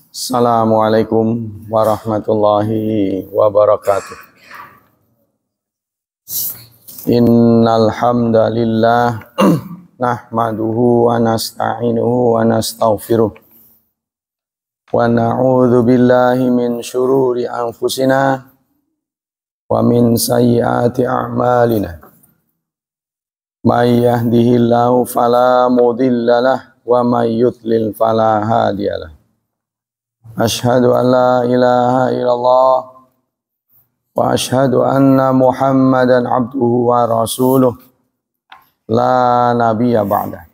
Assalamualaikum warahmatullahi wabarakatuh. Innal hamdalillah nahmaduhu wa nasta'inuhu wa nastaghfiruh wa na'udzu billahi min syururi anfusina wa min sayyiati a'malina. May yahdihillahu fala mudilla lahu wa may yudlil fala hadiyalah. Asyhadu an la ilaha illallah wa asyhadu anna Muhammadan abduhu wa rasuluh la nabiyya ba'dah.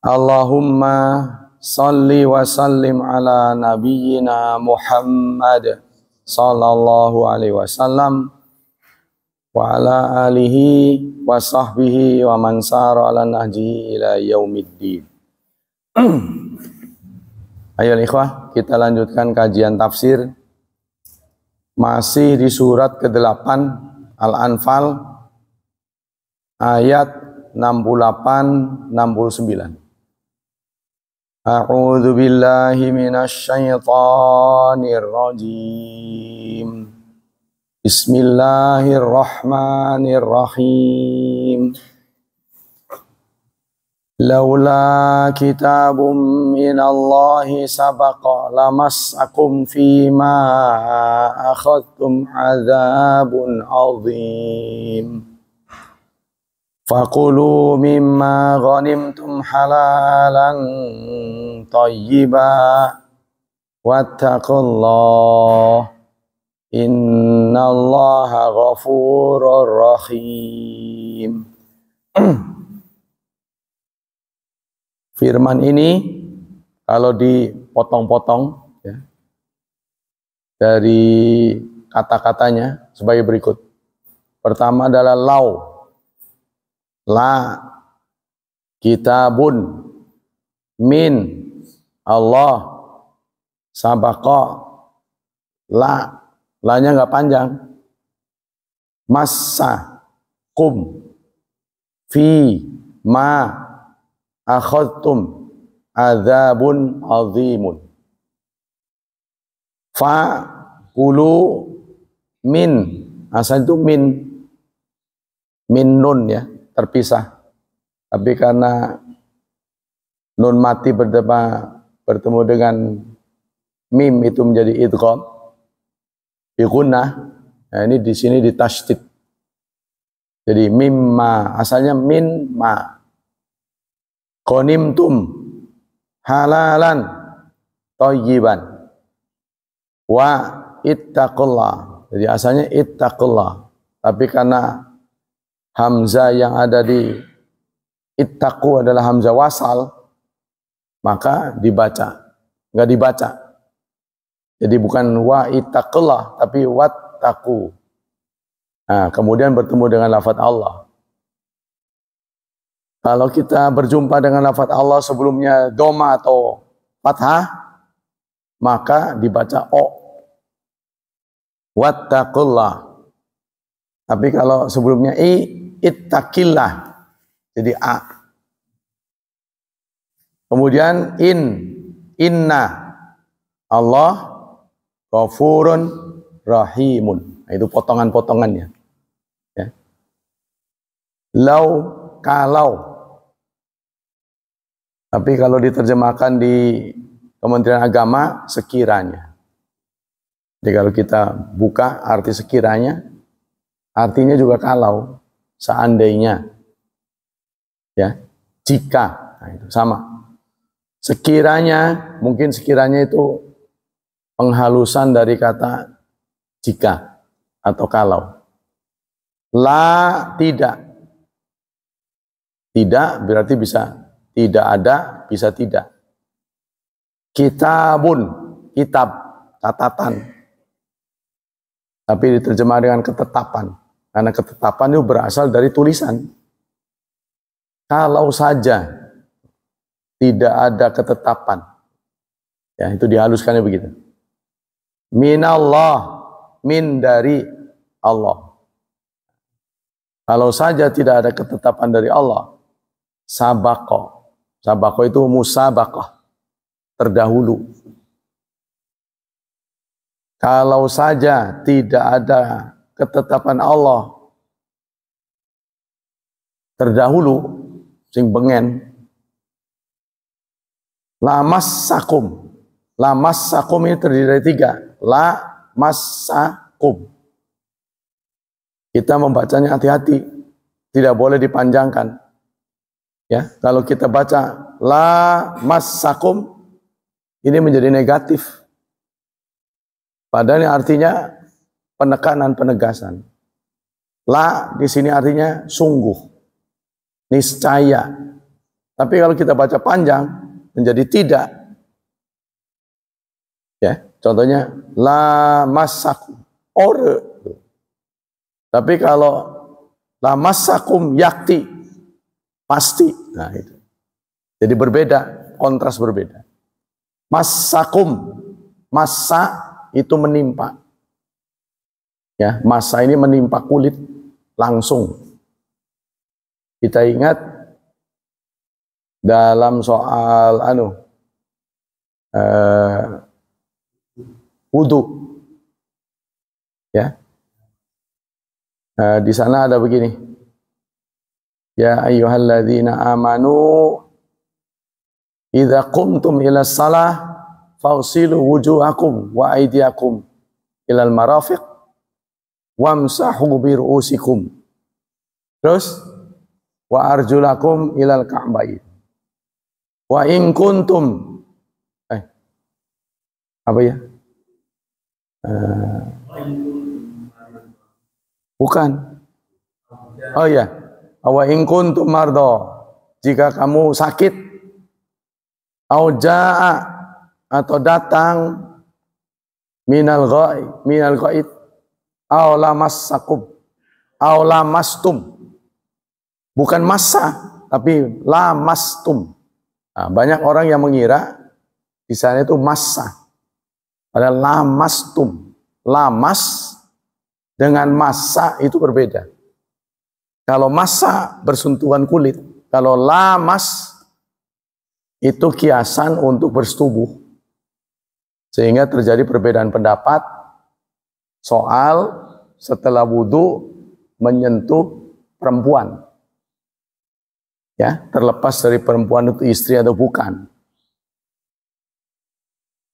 Allahumma salli wa sallim ala nabiyyina Muhammad sallallahu alaihi wasallam wa ala alihi wa sahbihi wa man sara ala nahjihi ila yaumiddin. Ayo ikhwah, kita lanjutkan kajian tafsir. Masih di surat ke-8 Al-Anfal ayat 68-69. A'udzu billahi minasy syaithanir rajim. Bismillahirrahmanirrahim. Laula kitabum minallahi sabaqa lamassakum fima akhadtum adzabun azim. Fakulu mimma ghanimtum halalan thayyiba wattaqullah innallaha ghafurur rahim. Firman ini kalau dipotong-potong ya, dari kata-katanya sebagai berikut. Pertama adalah la kitabun min Allah sabaqa la-nya nggak panjang. Massa kum fi ma akhadtum adzabun azimun. Fa kulu min, asal itu min nun ya, terpisah. Tapi karena nun mati bertemu dengan mim itu menjadi idgham bi gunnah. Nah, ini di sini ditasydid. Jadi mimma, asalnya min ma. Ghanimtum halalan thayyiban wa ittaqullah. Jadi asalnya ittaqullah, tapi karena hamzah yang ada di ittaqu adalah hamzah wasal, maka nggak dibaca. Jadi bukan wa ittaqullah, tapi wattaqu. Nah, kemudian bertemu dengan lafaz Allah. Kalau kita berjumpa dengan lafaz Allah sebelumnya doma atau fathah, maka dibaca o. Wattaqullah. Tapi kalau sebelumnya ittaqillah, jadi a. Kemudian inna Allah ghafurun rahimun. Nah, itu potongan-potongannya. Ya. Kalau. Tapi kalau diterjemahkan di Kementerian Agama, sekiranya. Jadi kalau kita buka arti sekiranya, artinya juga kalau, seandainya, ya, jika, nah itu sama. Sekiranya, mungkin sekiranya itu penghalusan dari kata jika atau kalau. La tidak. Tidak berarti bisa tidak ada, bisa tidak. Kitabun, kitab, catatan. Tapi diterjemah dengan ketetapan. Karena ketetapan itu berasal dari tulisan. Kalau saja tidak ada ketetapan. Ya, itu dihaluskannya begitu. Minallah, min dari Allah. Kalau saja tidak ada ketetapan dari Allah, sabaqo. Sabaqo itu musabaqah, terdahulu. Kalau saja tidak ada ketetapan Allah terdahulu sing bengen, lamassakum. Lamassakum ini terdiri dari 3. Lamassakum. Kita membacanya hati-hati, tidak boleh dipanjangkan. Ya, kalau kita baca lamassakum ini menjadi negatif. Padahal artinya penekanan, penegasan. La di sini artinya sungguh, niscaya. Tapi kalau kita baca panjang menjadi tidak. Ya, contohnya la masakum ore. Tapi kalau la masakum yakti pasti. Nah itu. Jadi berbeda, kontras berbeda. Masakum, masa itu menimpa. Ya, masa ini menimpa kulit langsung. Kita ingat dalam soal wudu, ya, di sana ada begini, ya ayyuhalladzina amanu idza qumtum ila shalah fausilu wujuhakum wa aydiyakum ilal marafiq wamsahu bi ru'usikum. Terus wa arjulakum ilal ka'bayn. Wa in kuntum apa ya? Bukan. Oh ya. Wa in kuntum mardo, jika kamu sakit, au jaa atau datang minal ghaid aw lamassakum aw lamastum, bukan massa tapi lamastum. Nah, banyak orang yang mengira di sana itu massa, padahal lamastum. Lamas dengan massa itu berbeda. Kalau massa bersentuhan kulit, kalau lamas itu kiasan untuk bersetubuh. Sehingga terjadi perbedaan pendapat soal setelah wudhu menyentuh perempuan. Ya, terlepas dari perempuan itu istri atau bukan.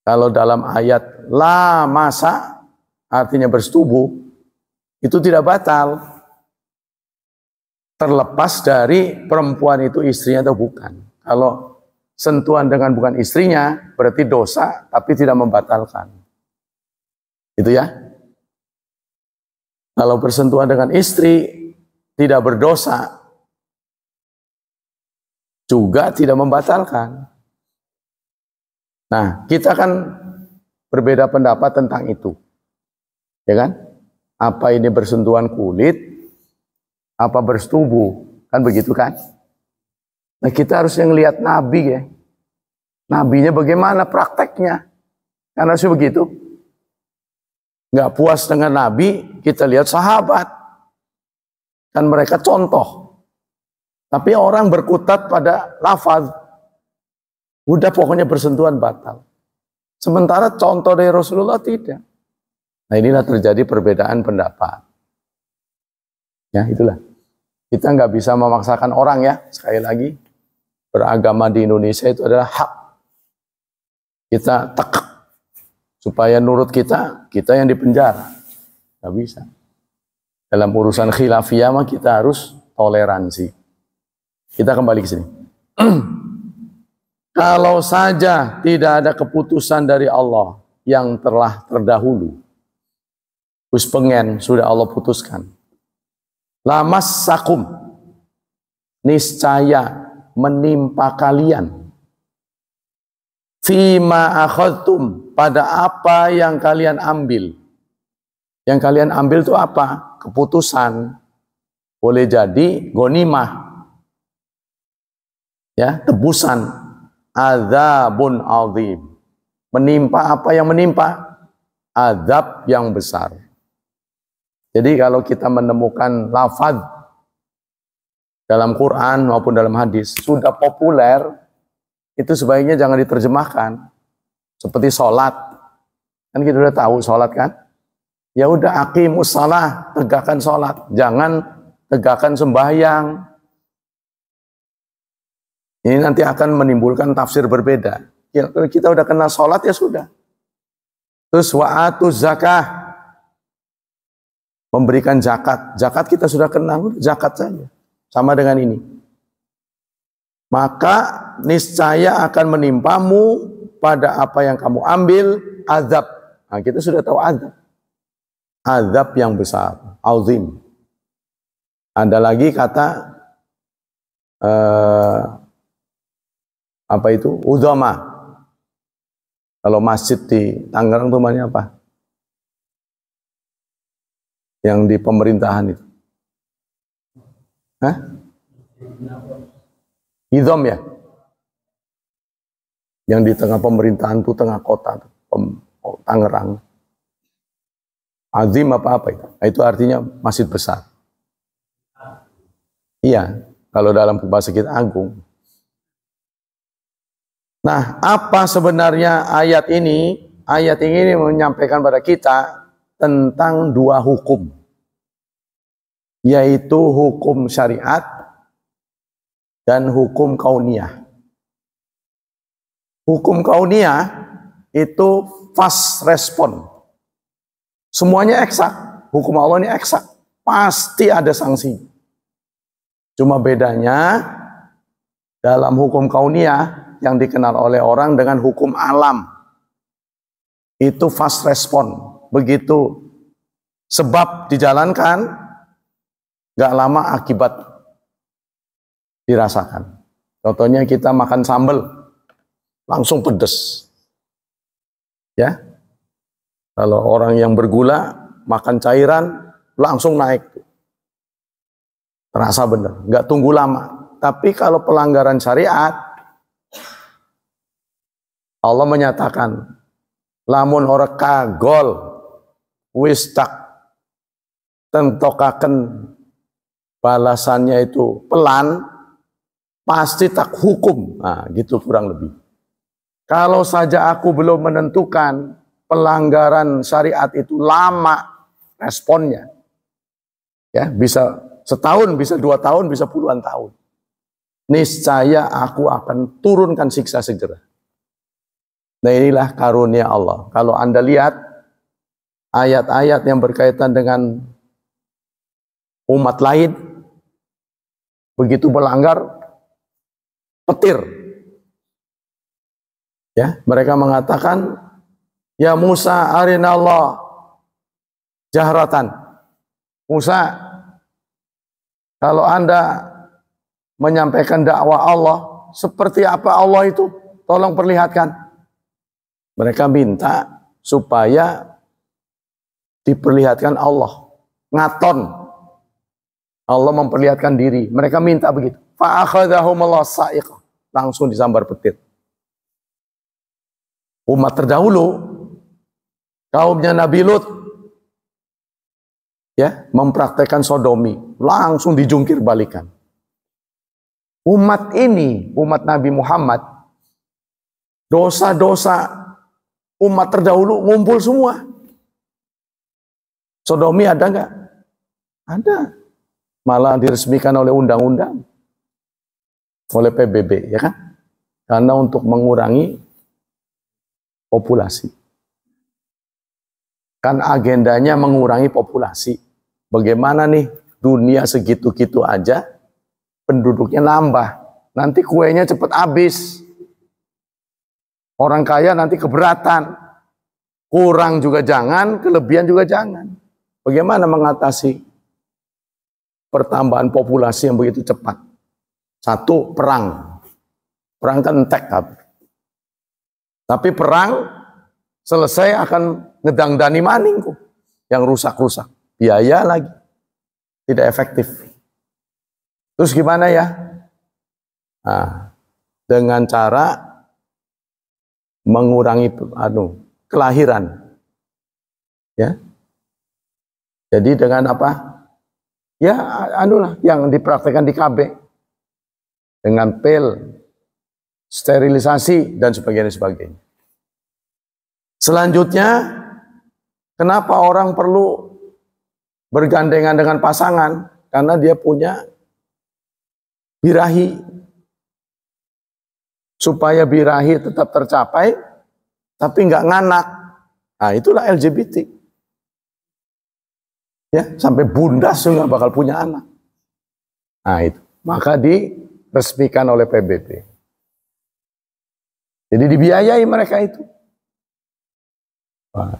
Kalau dalam ayat la masa artinya bersetubuh, itu tidak batal. Terlepas dari perempuan itu istrinya atau bukan. Kalau sentuhan dengan bukan istrinya berarti dosa, tapi tidak membatalkan. Itu ya. Kalau bersentuhan dengan istri tidak berdosa, juga tidak membatalkan. Nah, kita kan berbeda pendapat tentang itu. Ya kan? Apa ini bersentuhan kulit, apa bersetubuh, kan begitu kan? Nah, kita harus yang lihat Nabi ya. Nabinya bagaimana prakteknya. Karena harusnya begitu. Nggak puas dengan Nabi, kita lihat sahabat. Dan mereka contoh. Tapi orang berkutat pada lafaz. Udah pokoknya bersentuhan batal. Sementara contoh dari Rasulullah tidak. Nah, inilah terjadi perbedaan pendapat. Ya, itulah. Kita nggak bisa memaksakan orang ya. Sekali lagi. Beragama di Indonesia itu adalah hak. Kita tekek supaya nurut kita yang dipenjara. Nggak bisa. Dalam urusan khilafiyah mah kita harus toleransi. Kita kembali ke sini. Kalau saja tidak ada keputusan dari Allah yang telah terdahulu, wis pengen sudah Allah putuskan. Lamassakum, niscaya menimpa kalian, fima akhadtum, pada apa yang kalian ambil. Yang kalian ambil itu apa? Keputusan. Boleh jadi ghanimah, ya, tebusan. Adzabun azim, menimpa apa yang menimpa? Azab yang besar. Jadi kalau kita menemukan lafaz dalam Quran maupun dalam hadis sudah populer, itu sebaiknya jangan diterjemahkan. Seperti sholat. Kan kita udah tahu sholat kan? Ya udah aqimus shalah, tegakkan sholat. Jangan tegakkan sembahyang. Ini nanti akan menimbulkan tafsir berbeda. Ya, kalau kita udah kenal sholat ya sudah. Terus wa'atuz zakah. Memberikan zakat. Zakat kita sudah kenal, zakat saja. Sama dengan ini. Maka niscaya akan menimpamu pada apa yang kamu ambil azab. Nah, kita sudah tahu azab. Azab yang besar, azim. Ada lagi kata apa itu? Uzama. Kalau masjid di Tangerang itu namanya apa? Yang di pemerintahan itu. Hah? Idom ya? Yang di tengah pemerintahan itu, tengah kota, Tangerang. Azim apa-apa itu? Itu artinya masjid besar. Iya, kalau dalam bahasa kita agung. Nah, apa sebenarnya ayat ini? Ayat ini menyampaikan pada kita tentang dua hukum. Yaitu hukum syariat dan hukum kauniyah. Hukum kauniyah itu fast respon. Semuanya eksak. Hukum Allah ini eksak. Pasti ada sanksi. Cuma bedanya dalam hukum kauniyah yang dikenal oleh orang dengan hukum alam. Itu fast respon. Begitu sebab dijalankan, gak lama akibat dirasakan. Contohnya kita makan sambal, langsung pedes. Ya. Kalau orang yang bergula, makan cairan, langsung naik. Terasa benar, nggak tunggu lama. Tapi kalau pelanggaran syariat, Allah menyatakan, lamun ora kagol, wis tak tentokaken balasannya itu pelan, pasti tak hukum. Nah, gitu kurang lebih. Kalau saja aku belum menentukan, pelanggaran syariat itu lama responnya. Ya, bisa setahun, bisa 2 tahun, bisa puluhan tahun. Niscaya aku akan turunkan siksa segera. Nah, inilah karunia Allah. Kalau Anda lihat ayat-ayat yang berkaitan dengan umat lain, begitu melanggar, petir. Ya, mereka mengatakan, ya Musa arinallah jahratan. Musa, kalau Anda menyampaikan dakwah Allah, seperti apa Allah itu? Tolong perlihatkan. Mereka minta supaya diperlihatkan Allah. Ngaton. Allah memperlihatkan diri. Mereka minta begitu. Fa'akhadahumullah sa'iqah. Langsung disambar petir. Umat terdahulu, kaumnya Nabi Lut, ya, mempraktekkan sodomi, langsung dijungkir balikan. Umat ini, umat Nabi Muhammad, dosa-dosa umat terdahulu ngumpul semua. Sodomi ada nggak? Ada. Malah diresmikan oleh undang-undang, oleh PBB, ya kan? Karena untuk mengurangi populasi. Kan agendanya mengurangi populasi. Bagaimana nih dunia segitu-gitu aja, penduduknya nambah. Nanti kuenya cepat habis. Orang kaya nanti keberatan. Kurang juga jangan, kelebihan juga jangan. Bagaimana mengatasi pertambahan populasi yang begitu cepat? Satu, perang. Perang kan entek. Tapi perang selesai akan ngedangdani maning kok. Yang rusak-rusak. Biaya lagi. Tidak efektif. Terus gimana ya? Nah, dengan cara mengurangi kelahiran. Ya. Jadi dengan apa? Ya, yang dipraktekkan di KB. Dengan pil, sterilisasi dan sebagainya. Selanjutnya Kenapa orang perlu bergandengan dengan pasangan? Karena dia punya birahi. Supaya birahi tetap tercapai, tapi nggak nganak. Nah, itulah LGBT. Ya, sampai bundas nggak bakal punya anak. Nah, itu. Maka diresmikan oleh PBB. Jadi dibiayai mereka itu. Nah,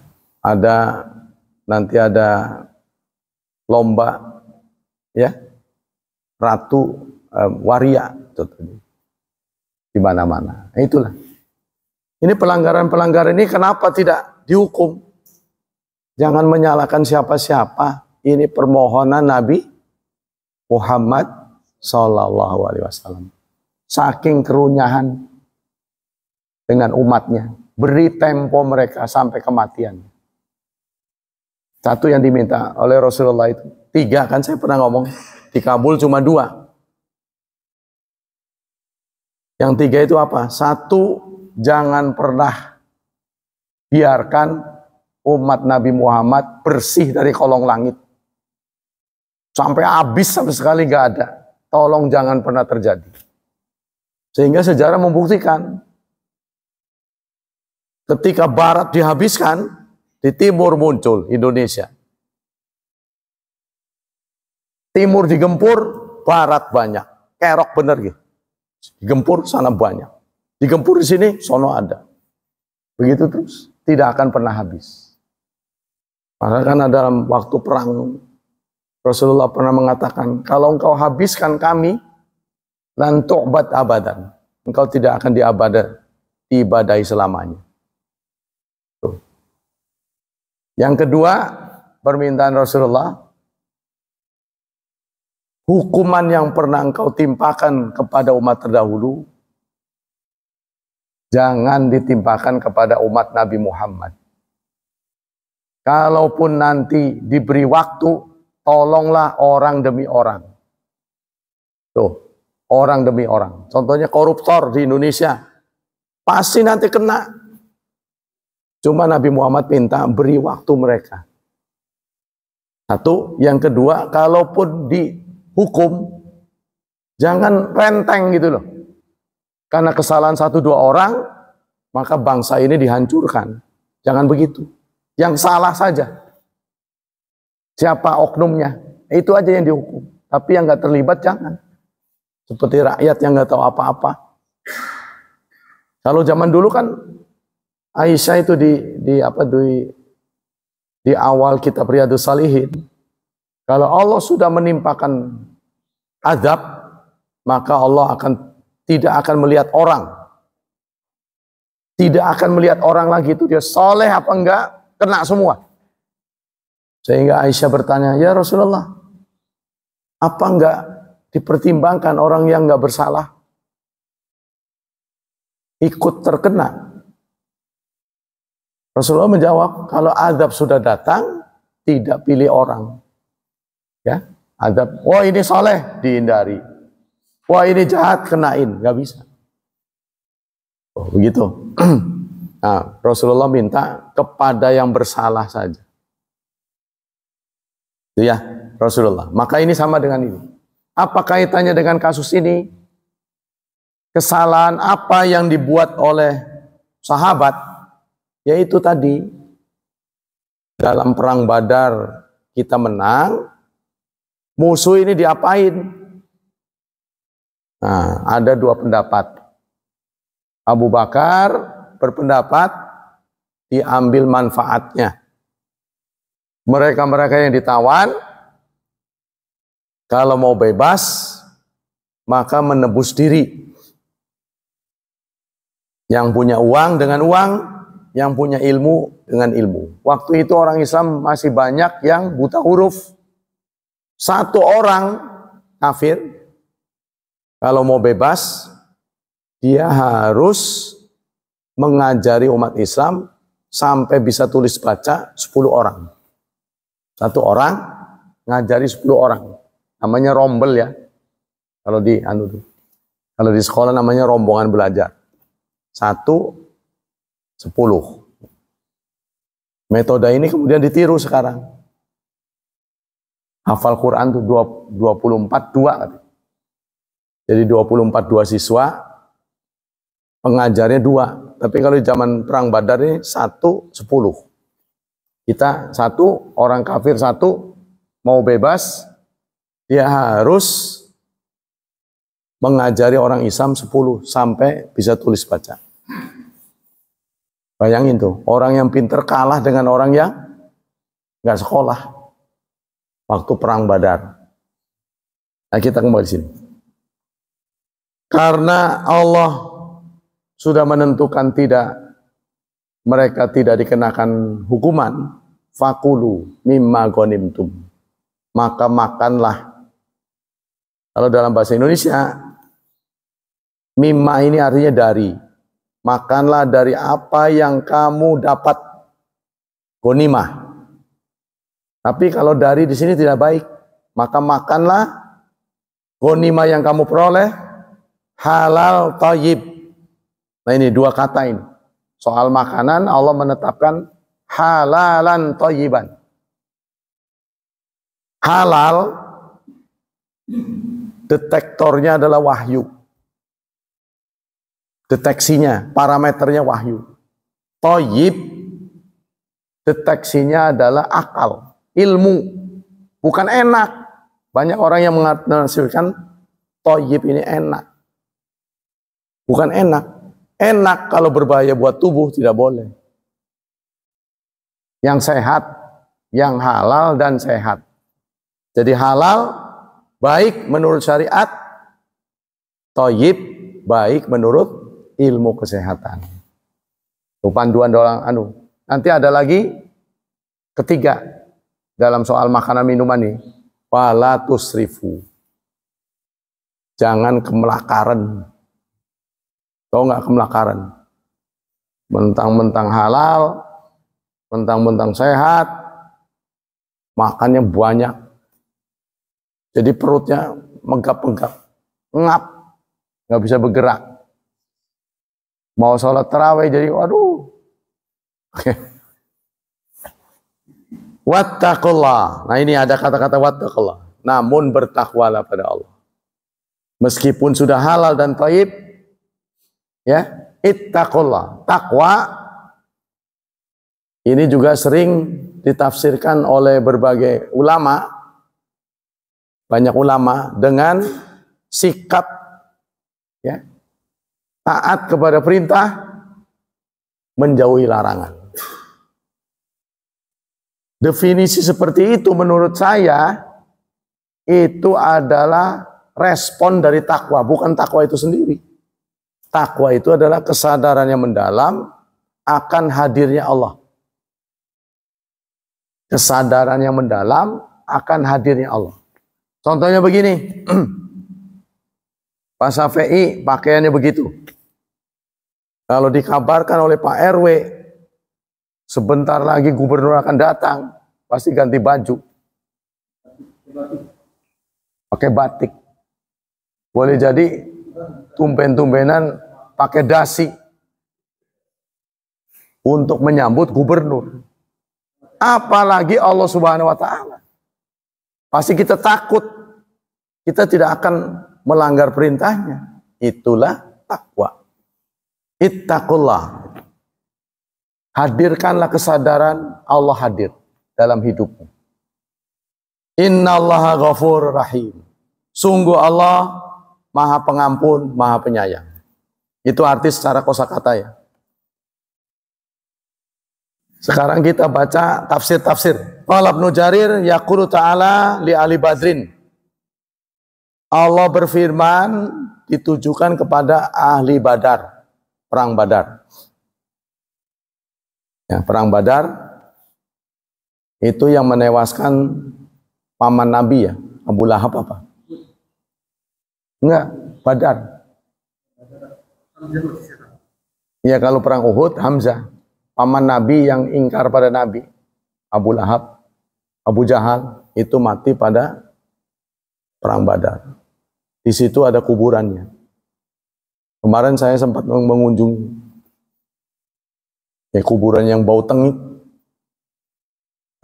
nanti ada lomba, ya, ratu waria di mana-mana. Nah, itulah. Ini pelanggaran-pelanggaran ini kenapa tidak dihukum? Jangan menyalahkan siapa-siapa. Ini permohonan Nabi Muhammad Sallallahu Alaihi Wasallam. Saking kerunyahan dengan umatnya, beri tempo mereka sampai kematian. Satu yang diminta oleh Rasulullah itu. 3 kan saya pernah ngomong. Dikabul cuma 2. Yang 3 itu apa? 1, jangan pernah biarkan umat Nabi Muhammad bersih dari kolong langit. Sampai habis sama sekali nggak ada. Tolong jangan pernah terjadi. Sehingga sejarah membuktikan. Ketika Barat dihabiskan, di timur muncul Indonesia. Timur digempur, Barat banyak. Kerok bener gitu. Digempur, sana banyak. Digempur di sini, sono ada. Begitu terus. Tidak akan pernah habis. Maka kan dalam waktu perang, Rasulullah pernah mengatakan, kalau engkau habiskan kami, lan tu'bad abadan. Engkau tidak akan diibadahi selamanya. Tuh. Yang kedua, permintaan Rasulullah, hukuman yang pernah engkau timpakan kepada umat terdahulu, jangan ditimpakan kepada umat Nabi Muhammad. Kalaupun nanti diberi waktu, tolonglah orang demi orang. Tuh, orang demi orang. Contohnya koruptor di Indonesia, pasti nanti kena. Cuma Nabi Muhammad minta beri waktu mereka. 1, yang kedua, kalaupun dihukum, jangan renteng gitu loh. Karena kesalahan 1-2 orang, maka bangsa ini dihancurkan. Jangan begitu. Yang salah saja. Siapa oknumnya, itu aja yang dihukum. Tapi yang nggak terlibat jangan. Seperti rakyat yang nggak tahu apa-apa. Kalau zaman dulu kan Aisyah itu di awal kitab Riyadhus Shalihin. Kalau Allah sudah menimpakan azab, maka Allah tidak akan melihat orang. Tidak akan melihat orang lagi itu dia soleh apa enggak, kena semua. Sehingga Aisyah bertanya, ya Rasulullah, apa enggak dipertimbangkan orang yang enggak bersalah ikut terkena? Rasulullah menjawab, kalau azab sudah datang, tidak pilih orang. Ya, azab, wah ini soleh, dihindari. Wah ini jahat, kenain, nggak bisa. Oh, begitu. Nah, Rasulullah minta kepada yang bersalah saja. Itu ya, Rasulullah. Maka ini sama dengan ini. Apa kaitannya dengan kasus ini? Kesalahan apa yang dibuat oleh sahabat? Yaitu tadi, dalam perang Badar kita menang, musuh ini diapain? Nah, ada 2 pendapat. Abu Bakar berpendapat diambil manfaatnya. Mereka-mereka yang ditawan, kalau mau bebas, maka menebus diri. Yang punya uang dengan uang, yang punya ilmu dengan ilmu. Waktu itu orang Islam masih banyak yang buta huruf. 1 orang kafir, kalau mau bebas, dia harus mengajari umat Islam sampai bisa tulis baca 10 orang. 1 orang ngajari 10 orang. Namanya rombel ya. Kalau di sekolah namanya rombongan belajar. 1, 10. Metode ini kemudian ditiru sekarang. Hafal Quran tuh 24 2. Jadi 24 2 siswa, pengajarnya 2. Tapi kalau di zaman perang Badar ini 1 10. Kita 1, orang kafir 1, mau bebas, dia harus mengajari orang Islam 10 sampai bisa tulis baca. Bayangin tuh, orang yang pinter kalah dengan orang yang nggak sekolah waktu perang Badar. Nah, kita kembali sini. Karena Allah sudah menentukan mereka tidak dikenakan hukuman, fakulu mimma ghanimtum, maka makanlah. Kalau dalam bahasa Indonesia, mimma ini artinya dari. Makanlah dari apa yang kamu dapat, ghanimah. Tapi kalau dari di sini tidak baik, maka makanlah ghanimah yang kamu peroleh halal thayyib. Nah, ini 2 kata ini. Soal makanan Allah menetapkan halalan thayyiban. Halal detektornya adalah wahyu. Deteksinya, parameternya wahyu. Thayyib deteksinya adalah akal, ilmu, bukan enak. Banyak orang yang menafsirkan thayyib ini enak. Bukan enak. Enak kalau berbahaya buat tubuh tidak boleh. Yang sehat, yang halal dan sehat. Jadi halal baik menurut syariat, thayyib baik menurut ilmu kesehatan. Panduan doang Nanti ada lagi ketiga dalam soal makanan minuman ini, wala tusrifu. Jangan kemelakaran. Tahu nggak kemelakaran? Mentang-mentang halal, mentang-mentang sehat, makannya banyak. Jadi perutnya menggap-menggap, ngap, nggak bisa bergerak. Mau sholat tarawih jadi waduh. Wattaqullah. Nah, ini ada kata-kata wattaqullah. Namun bertakwalah pada Allah. Meskipun sudah halal dan thayyib, ya, ittaqullah. Takwa ini juga sering ditafsirkan oleh berbagai ulama, banyak ulama dengan sikap, ya, taat kepada perintah, menjauhi larangan. Definisi seperti itu menurut saya itu adalah respon dari takwa, bukan takwa itu sendiri. Takwa itu adalah kesadaran yang mendalam akan hadirnya Allah. Kesadaran yang mendalam akan hadirnya Allah. Contohnya begini, Pak Syafi'i pakaiannya begitu. Kalau dikabarkan oleh Pak RW, sebentar lagi gubernur akan datang, pasti ganti baju. Pakai batik. Boleh jadi tumben-tumbenan pakai dasi untuk menyambut gubernur. Apalagi Allah Subhanahu wa taala. Pasti kita takut. Kita tidak akan melanggar perintahnya. Itulah takwa. Ittaqullah. Hadirkanlah kesadaran Allah hadir dalam hidupmu. Innallaha ghafurur rahim. Sungguh Allah Maha Pengampun, Maha Penyayang. Itu arti secara kosakata ya. Sekarang kita baca tafsir-tafsir. Qala Ibnu Jarir yaqulu ta'ala li ahli Badrin. Allah berfirman ditujukan kepada ahli Badar. Perang Badar. Ya, perang Badar itu yang menewaskan paman Nabi ya, Abu Lahab apa? Enggak, Badar. Ya, kalau perang Uhud Hamzah, paman Nabi yang ingkar pada Nabi. Abu Lahab, Abu Jahal itu mati pada perang Badar. Di situ ada kuburannya. Kemarin saya sempat mengunjungi kuburan yang bau tengik.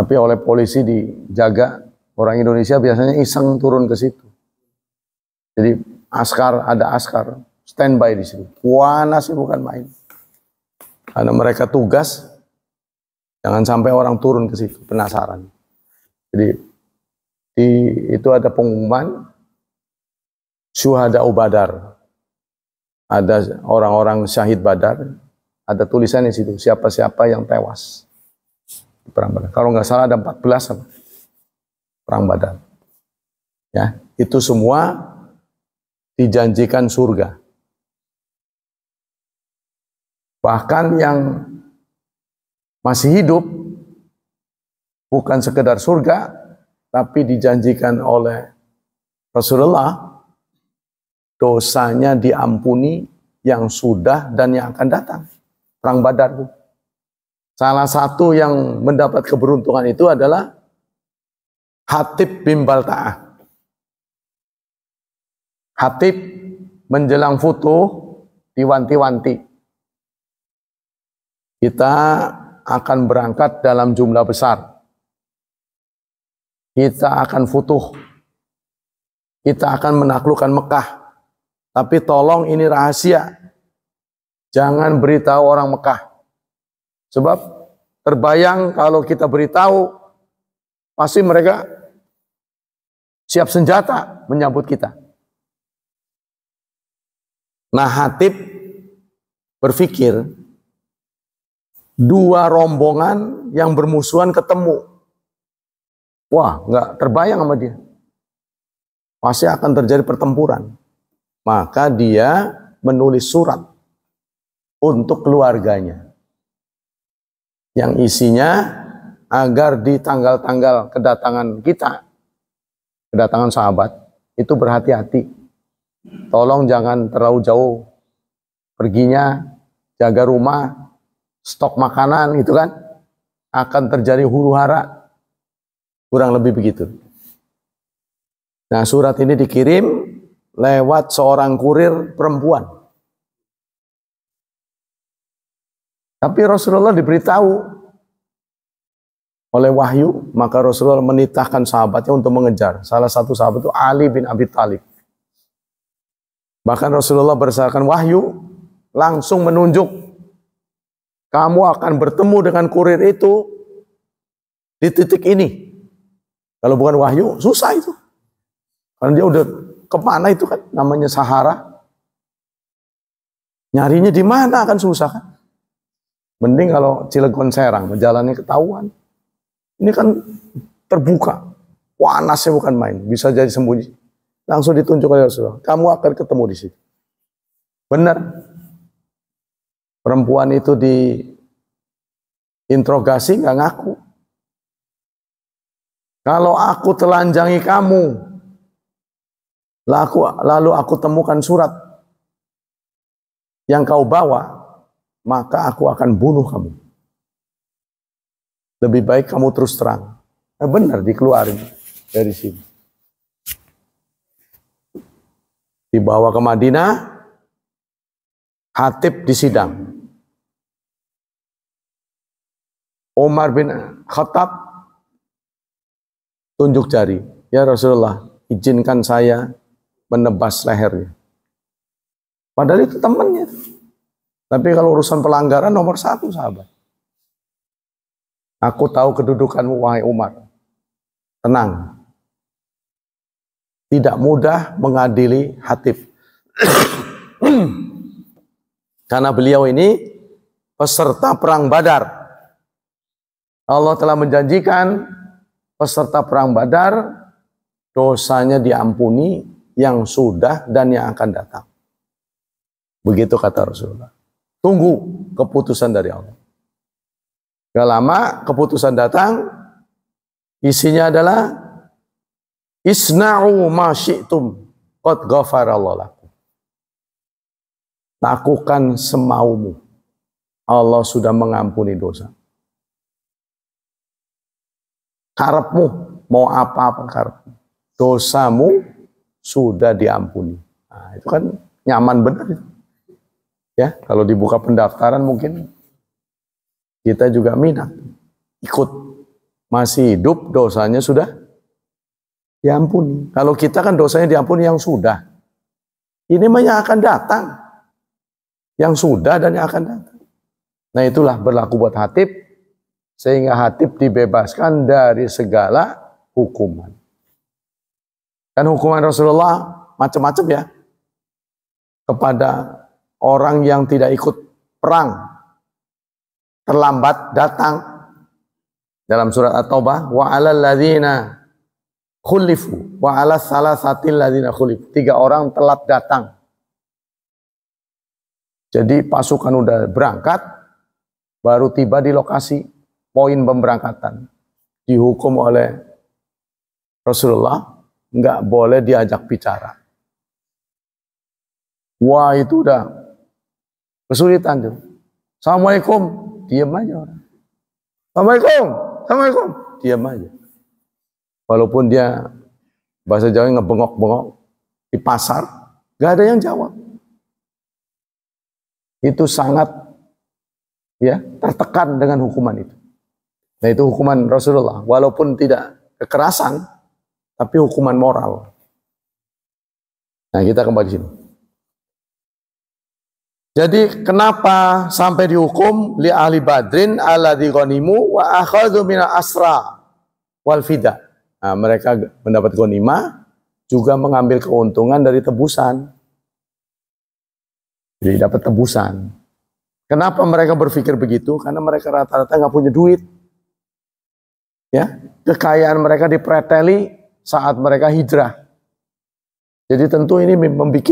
Tapi oleh polisi dijaga, orang Indonesia biasanya iseng turun ke situ. Jadi ada askar standby di situ. Panas sih bukan main. Karena mereka tugas, jangan sampai orang turun ke situ, penasaran. Jadi itu ada pengumuman syuhada Badar. Ada orang-orang syahid Badar, ada tulisan di situ, siapa-siapa yang tewas di perang Badar. Kalau nggak salah ada 14 perang Badar. Ya, itu semua dijanjikan surga. Bahkan yang masih hidup bukan sekedar surga, tapi dijanjikan oleh Rasulullah dosanya diampuni yang sudah dan yang akan datang. Perang Badar itu. Salah satu yang mendapat keberuntungan itu adalah Hatib bin Balta'ah. Hatib menjelang futuh diwanti-wanti. Kita akan berangkat dalam jumlah besar. Kita akan futuh. Kita akan menaklukkan Mekah. Tapi tolong ini rahasia. Jangan beritahu orang Mekah. Sebab terbayang kalau kita beritahu, pasti mereka siap senjata menyambut kita. Nah, Hatib berpikir, dua rombongan yang bermusuhan ketemu. Wah, nggak terbayang sama dia. Pasti akan terjadi pertempuran. Maka dia menulis surat untuk keluarganya. Yang isinya agar di tanggal-tanggal kedatangan kita, kedatangan sahabat, itu berhati-hati. Tolong jangan terlalu jauh perginya, jaga rumah, stok makanan gitu kan. Akan terjadi huru-hara. Kurang lebih begitu. Nah, surat ini dikirim lewat seorang kurir perempuan. Tapi Rasulullah diberitahu oleh wahyu, maka Rasulullah menitahkan sahabatnya untuk mengejar. Salah satu sahabat itu Ali bin Abi Thalib. Bahkan Rasulullah berdasarkan wahyu langsung menunjuk, kamu akan bertemu dengan kurir itu di titik ini. Kalau bukan wahyu, susah itu. Karena dia udah kemana itu kan, namanya Sahara. Nyarinya di mana akan susah kan. Mending kalau Cilegon Serang, jalannya ketahuan. Ini kan terbuka. Panasnya bukan main, bisa jadi sembunyi. Langsung ditunjuk oleh Rasulullah, kamu akan ketemu di situ. Benar. Perempuan itu diinterogasi, nggak ngaku. Kalau aku telanjangi kamu, lalu aku temukan surat yang kau bawa, maka aku akan bunuh kamu. Lebih baik kamu terus terang. Benar, dikeluarin dari sini. Dibawa ke Madinah, Hatib disidang. Umar bin Khattab tunjuk jari, ya Rasulullah, izinkan saya menebas lehernya. Padahal itu temannya. Tapi kalau urusan pelanggaran nomor satu sahabat. Aku tahu kedudukanmu wahai Umar. Tenang. Tidak mudah mengadili Hatib. Karena beliau ini peserta perang Badar. Allah telah menjanjikan peserta perang Badar dosanya diampuni yang sudah dan yang akan datang. Begitu kata Rasulullah. Tunggu keputusan dari Allah. Gak lama keputusan datang, isinya adalah isna'u ma syi'tum qad ghafarallahu lakum. Lakukan semaumu. Allah sudah mengampuni dosa. Karepmu, mau apa-apa karepmu. Dosamu sudah diampuni. Nah, itu kan nyaman benar itu. Ya, kalau dibuka pendaftaran mungkin kita juga minat ikut masih hidup dosanya sudah diampuni. Kalau kita kan dosanya diampuni yang sudah. Ini mah yang akan datang. Yang sudah dan yang akan datang. Nah itulah berlaku buat Hatib. Sehingga Hatib dibebaskan dari segala hukuman. Kan hukuman Rasulullah macam-macam ya. Kepada orang yang tidak ikut perang. Terlambat datang. Dalam surat At-Taubah. Wa 'alal ladzina khulifu. Wa 'alas salasatil ladzina khulifu. 3 orang telat datang. Jadi pasukan udah berangkat. Baru tiba di lokasi poin pemberangkatan. Dihukum oleh Rasulullah. Nggak boleh diajak bicara. Wah itu udah kesulitan tuh. Assalamualaikum, diam aja orang. Assalamualaikum, assalamualaikum, diam aja. Walaupun dia bahasa Jawa ngebengok-bengok di pasar, nggak ada yang jawab. Itu sangat ya tertekan dengan hukuman itu. Nah itu hukuman Rasulullah, walaupun tidak kekerasan, tapi hukuman moral. Nah kita kembali sini. Jadi kenapa sampai dihukum li ahli badrin alladzi ghanimu wa akhadhu min asra wal fida. Nah, mereka mendapat ghanimah juga mengambil keuntungan dari tebusan. Jadi dapat tebusan. Kenapa mereka berpikir begitu? Karena mereka rata-rata nggak punya duit. Ya, kekayaan mereka dipreteli saat mereka hijrah. Jadi tentu ini membuat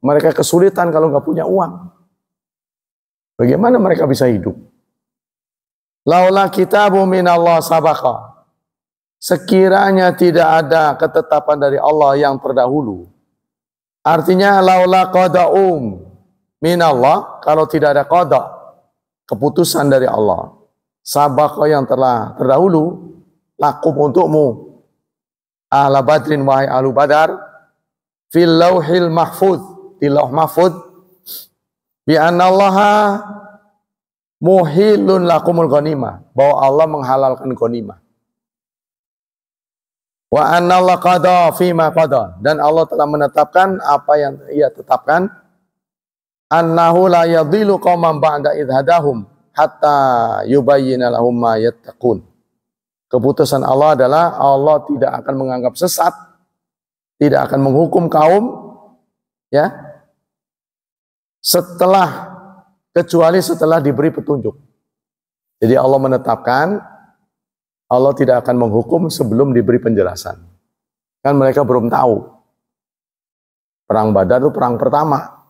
mereka kesulitan kalau nggak punya uang. Bagaimana mereka bisa hidup? Laula kitabu minallah sabaqa. Sekiranya tidak ada ketetapan dari Allah yang terdahulu. Artinya laula qada'um minallah, kalau tidak ada qada, keputusan dari Allah. Sabaqa yang telah terdahulu, lakum untukmu. Ahla badrin wahai ahlu badar, fil lauhil mahfuz. Di lauh mahfud bi anallaha muhilun lakumul ghanimah, bahwa Allah menghalalkan ghanimah. Wa anallahu qada fima qada, dan Allah telah menetapkan apa yang Ia tetapkan. Annahu la yadhillu qauman ba'da idh hadahum hatta yubayyina lahum ma yattaqun. Keputusan Allah adalah Allah tidak akan menganggap sesat, tidak akan menghukum kaum ya kecuali setelah diberi petunjuk. Jadi Allah menetapkan Allah tidak akan menghukum sebelum diberi penjelasan. Kan mereka belum tahu. Perang Badar itu perang pertama.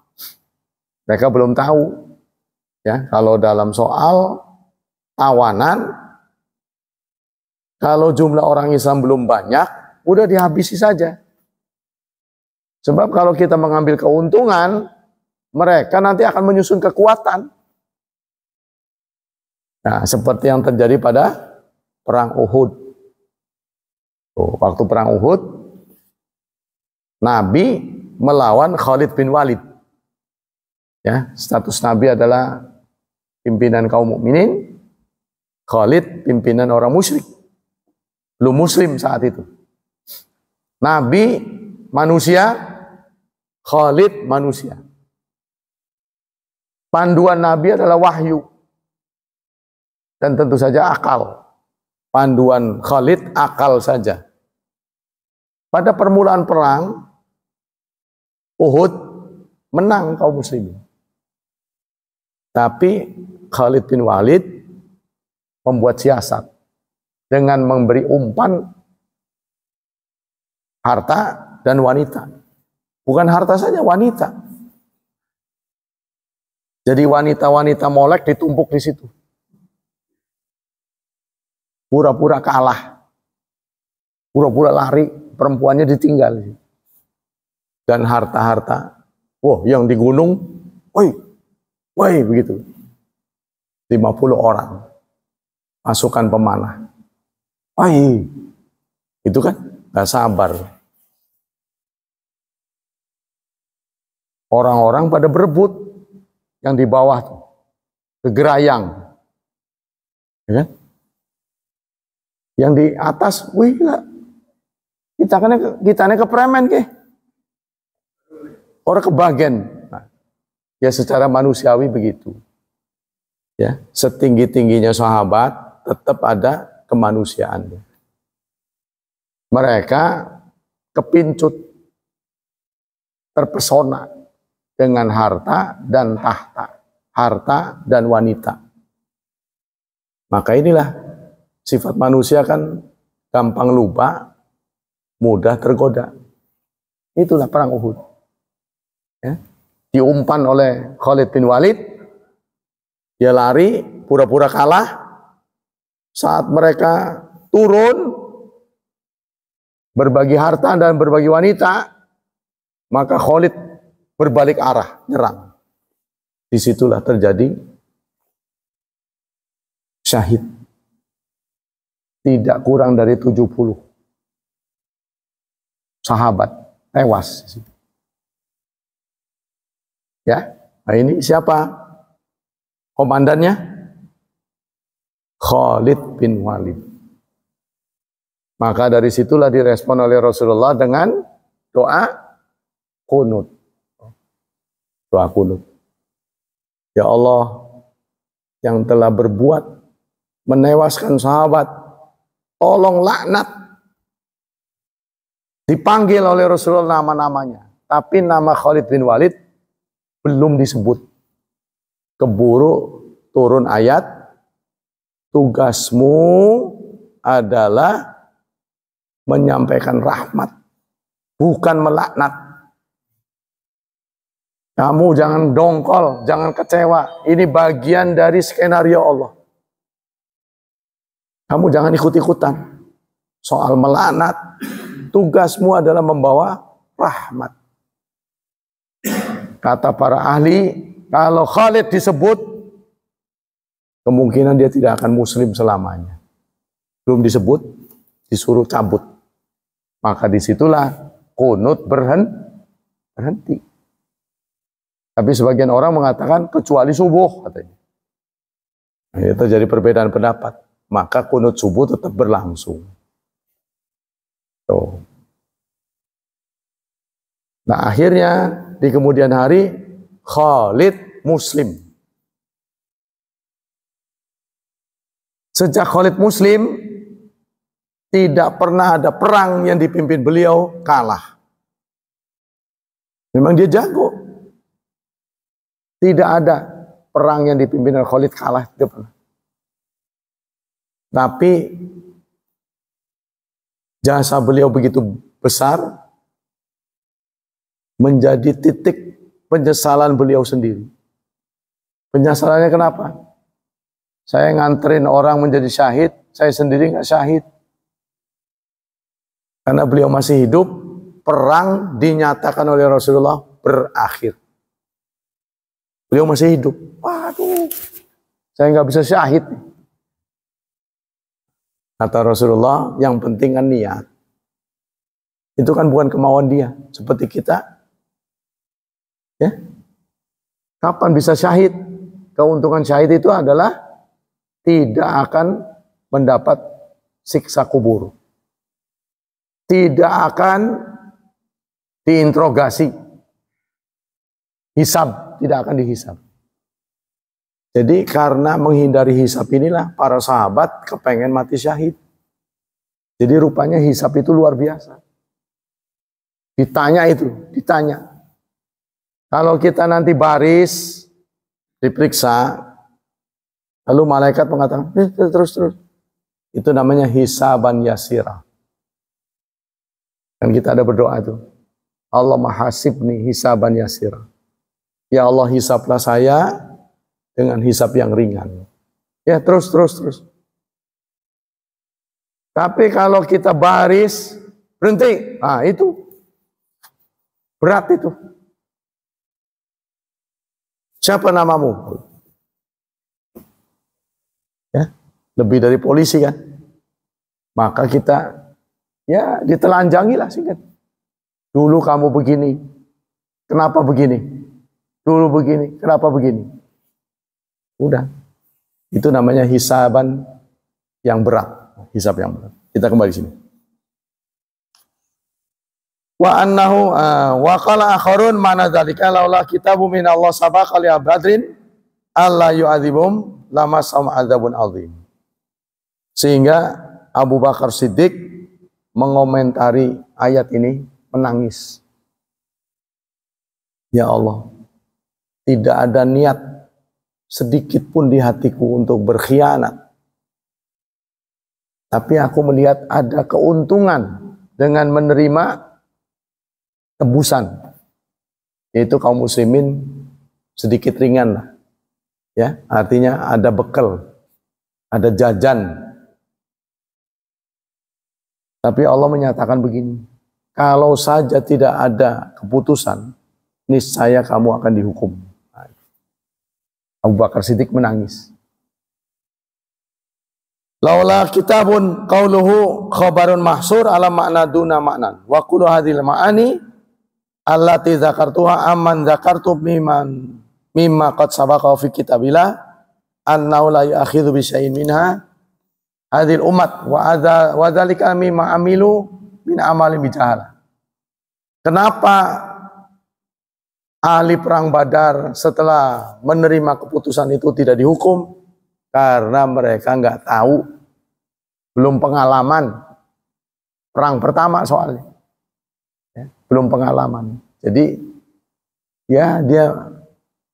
Mereka belum tahu. Ya, kalau dalam soal tawanan, kalau jumlah orang Islam belum banyak, udah dihabisi saja. Sebab kalau kita mengambil keuntungan, mereka nanti akan menyusun kekuatan. Nah, seperti yang terjadi pada perang Uhud. Waktu perang Uhud, Nabi melawan Khalid bin Walid. Ya, status Nabi adalah pimpinan kaum mukminin, Khalid pimpinan orang musyrik. Belum muslim saat itu. Nabi manusia, Khalid manusia. Panduan Nabi adalah wahyu. Dan tentu saja akal. Panduan Khalid akal saja. Pada permulaan perang, Uhud menang kaum muslimin. Tapi Khalid bin Walid membuat siasat dengan memberi umpan harta dan wanita. Bukan harta saja, wanita. Jadi wanita-wanita Molek ditumpuk di situ. Pura-pura kalah. Pura-pura lari, perempuannya ditinggal. Dan harta-harta, yang di gunung, woi, begitu. 50 orang. Pasukan pemanah. Itu kan gak sabar. Orang-orang pada berebut. Yang di bawah tuh, ke gerayang, ya kan? Yang di atas, wih lah. Kita kepremen ke. Orang kebagian. Nah, ya secara manusiawi begitu. Ya, setinggi-tingginya sahabat tetap ada kemanusiaannya. Mereka kepincut, terpesona dengan harta dan tahta, harta dan wanita. Maka inilah sifat manusia kan gampang lupa, mudah tergoda. Itulah perang Uhud. Ya. Diumpan oleh Khalid bin Walid, dia lari, pura-pura kalah. Saat mereka turun, berbagi harta dan berbagi wanita, maka Khalid berbalik arah, nyerang. Disitulah terjadi syahid. Tidak kurang dari 70 sahabat tewas. Ya, nah ini siapa komandannya? Khalid bin Walid. Maka dari situlah direspon oleh Rasulullah dengan doa kunut. Doa kunut. Ya Allah, yang telah berbuat menewaskan sahabat, tolong laknat. Dipanggil oleh Rasulullah nama-namanya, tapi nama Khalid bin Walid belum disebut. Keburu turun ayat, tugasmu adalah menyampaikan rahmat, bukan melaknat. Kamu jangan dongkol, jangan kecewa. Ini bagian dari skenario Allah. Kamu jangan ikut-ikutan. Soal melaknat, tugasmu adalah membawa rahmat. Kata para ahli, kalau Khalid disebut, kemungkinan dia tidak akan muslim selamanya. Belum disebut, disuruh cabut. Maka disitulah kunut berhenti. Tapi sebagian orang mengatakan kecuali subuh, katanya. Nah, itu jadi perbedaan pendapat. Maka kunut subuh tetap berlangsung. Tuh. Nah akhirnya di kemudian hari Khalid muslim. Sejak Khalid muslim, tidak pernah ada perang yang dipimpin beliau kalah. Memang dia jago. Tidak ada perang yang dipimpin oleh Khalid kalah. Tidak pernah. Tapi jasa beliau begitu besar, menjadi titik penyesalan beliau sendiri. Penyesalannya kenapa? Saya nganterin orang menjadi syahid, saya sendiri nggak syahid. Karena beliau masih hidup, perang dinyatakan oleh Rasulullah berakhir. Beliau masih hidup. Waduh, saya nggak bisa syahid. Kata Rasulullah, yang penting kan niat. Itu kan bukan kemauan dia, seperti kita. Ya, kapan bisa syahid? Keuntungan syahid itu adalah tidak akan mendapat siksa kubur. Tidak akan diinterogasi. Hisab, tidak akan dihisab. Jadi karena menghindari hisab inilah para sahabat kepengen mati syahid. Jadi rupanya hisab itu luar biasa. Ditanya. Kalau kita nanti baris, diperiksa, lalu malaikat mengatakan, terus. Itu namanya hisaban yasira. Dan kita ada berdoa itu. Allah mahasibni hisaban yasira. Ya Allah hisablah saya dengan hisab yang ringan. Ya terus. Tapi kalau kita baris, berhenti. Nah itu. Berat itu. Siapa namamu? Ya, lebih dari polisi kan. Maka kita ya ditelanjangi lah singkat. Dulu kamu begini. Kenapa begini? Dulu begini. Kenapa begini? Udah. Itu namanya hisaban yang berat. hisab yang berat. Kita kembali sini. Wa annahu wa qala akharun mana dzalika laula kitabun min Allah sabaqa li badrin alla yu'adzibum lama sam adzabun azim. Sehingga Abu Bakar Siddiq mengomentari ayat ini menangis. Ya Allah, tidak ada niat sedikit pun di hatiku untuk berkhianat. Tapi aku melihat ada keuntungan dengan menerima tebusan. Yaitu kaum muslimin sedikit ringan lah. Ya, artinya ada bekal, ada jajan. Tapi Allah menyatakan begini, kalau saja tidak ada keputusan, niscaya kamu akan dihukum. Abu Bakar Siddiq menangis. Laula kitabun qauluhu khabarun mahsur ala makna duna maknan. Wa kullu hadhil ma'ani allati dzakartuha amman dzakartu mimma qad sabaqa fi kitabillah annahu la ya'khidhu bi syai'in minha hadhil umat wa dzalika mimma amilu min amalin bijahalah. Kenapa ahli perang Badar setelah menerima keputusan itu tidak dihukum? Karena mereka nggak tahu, belum pengalaman perang pertama soalnya, ya, belum pengalaman. Jadi ya dia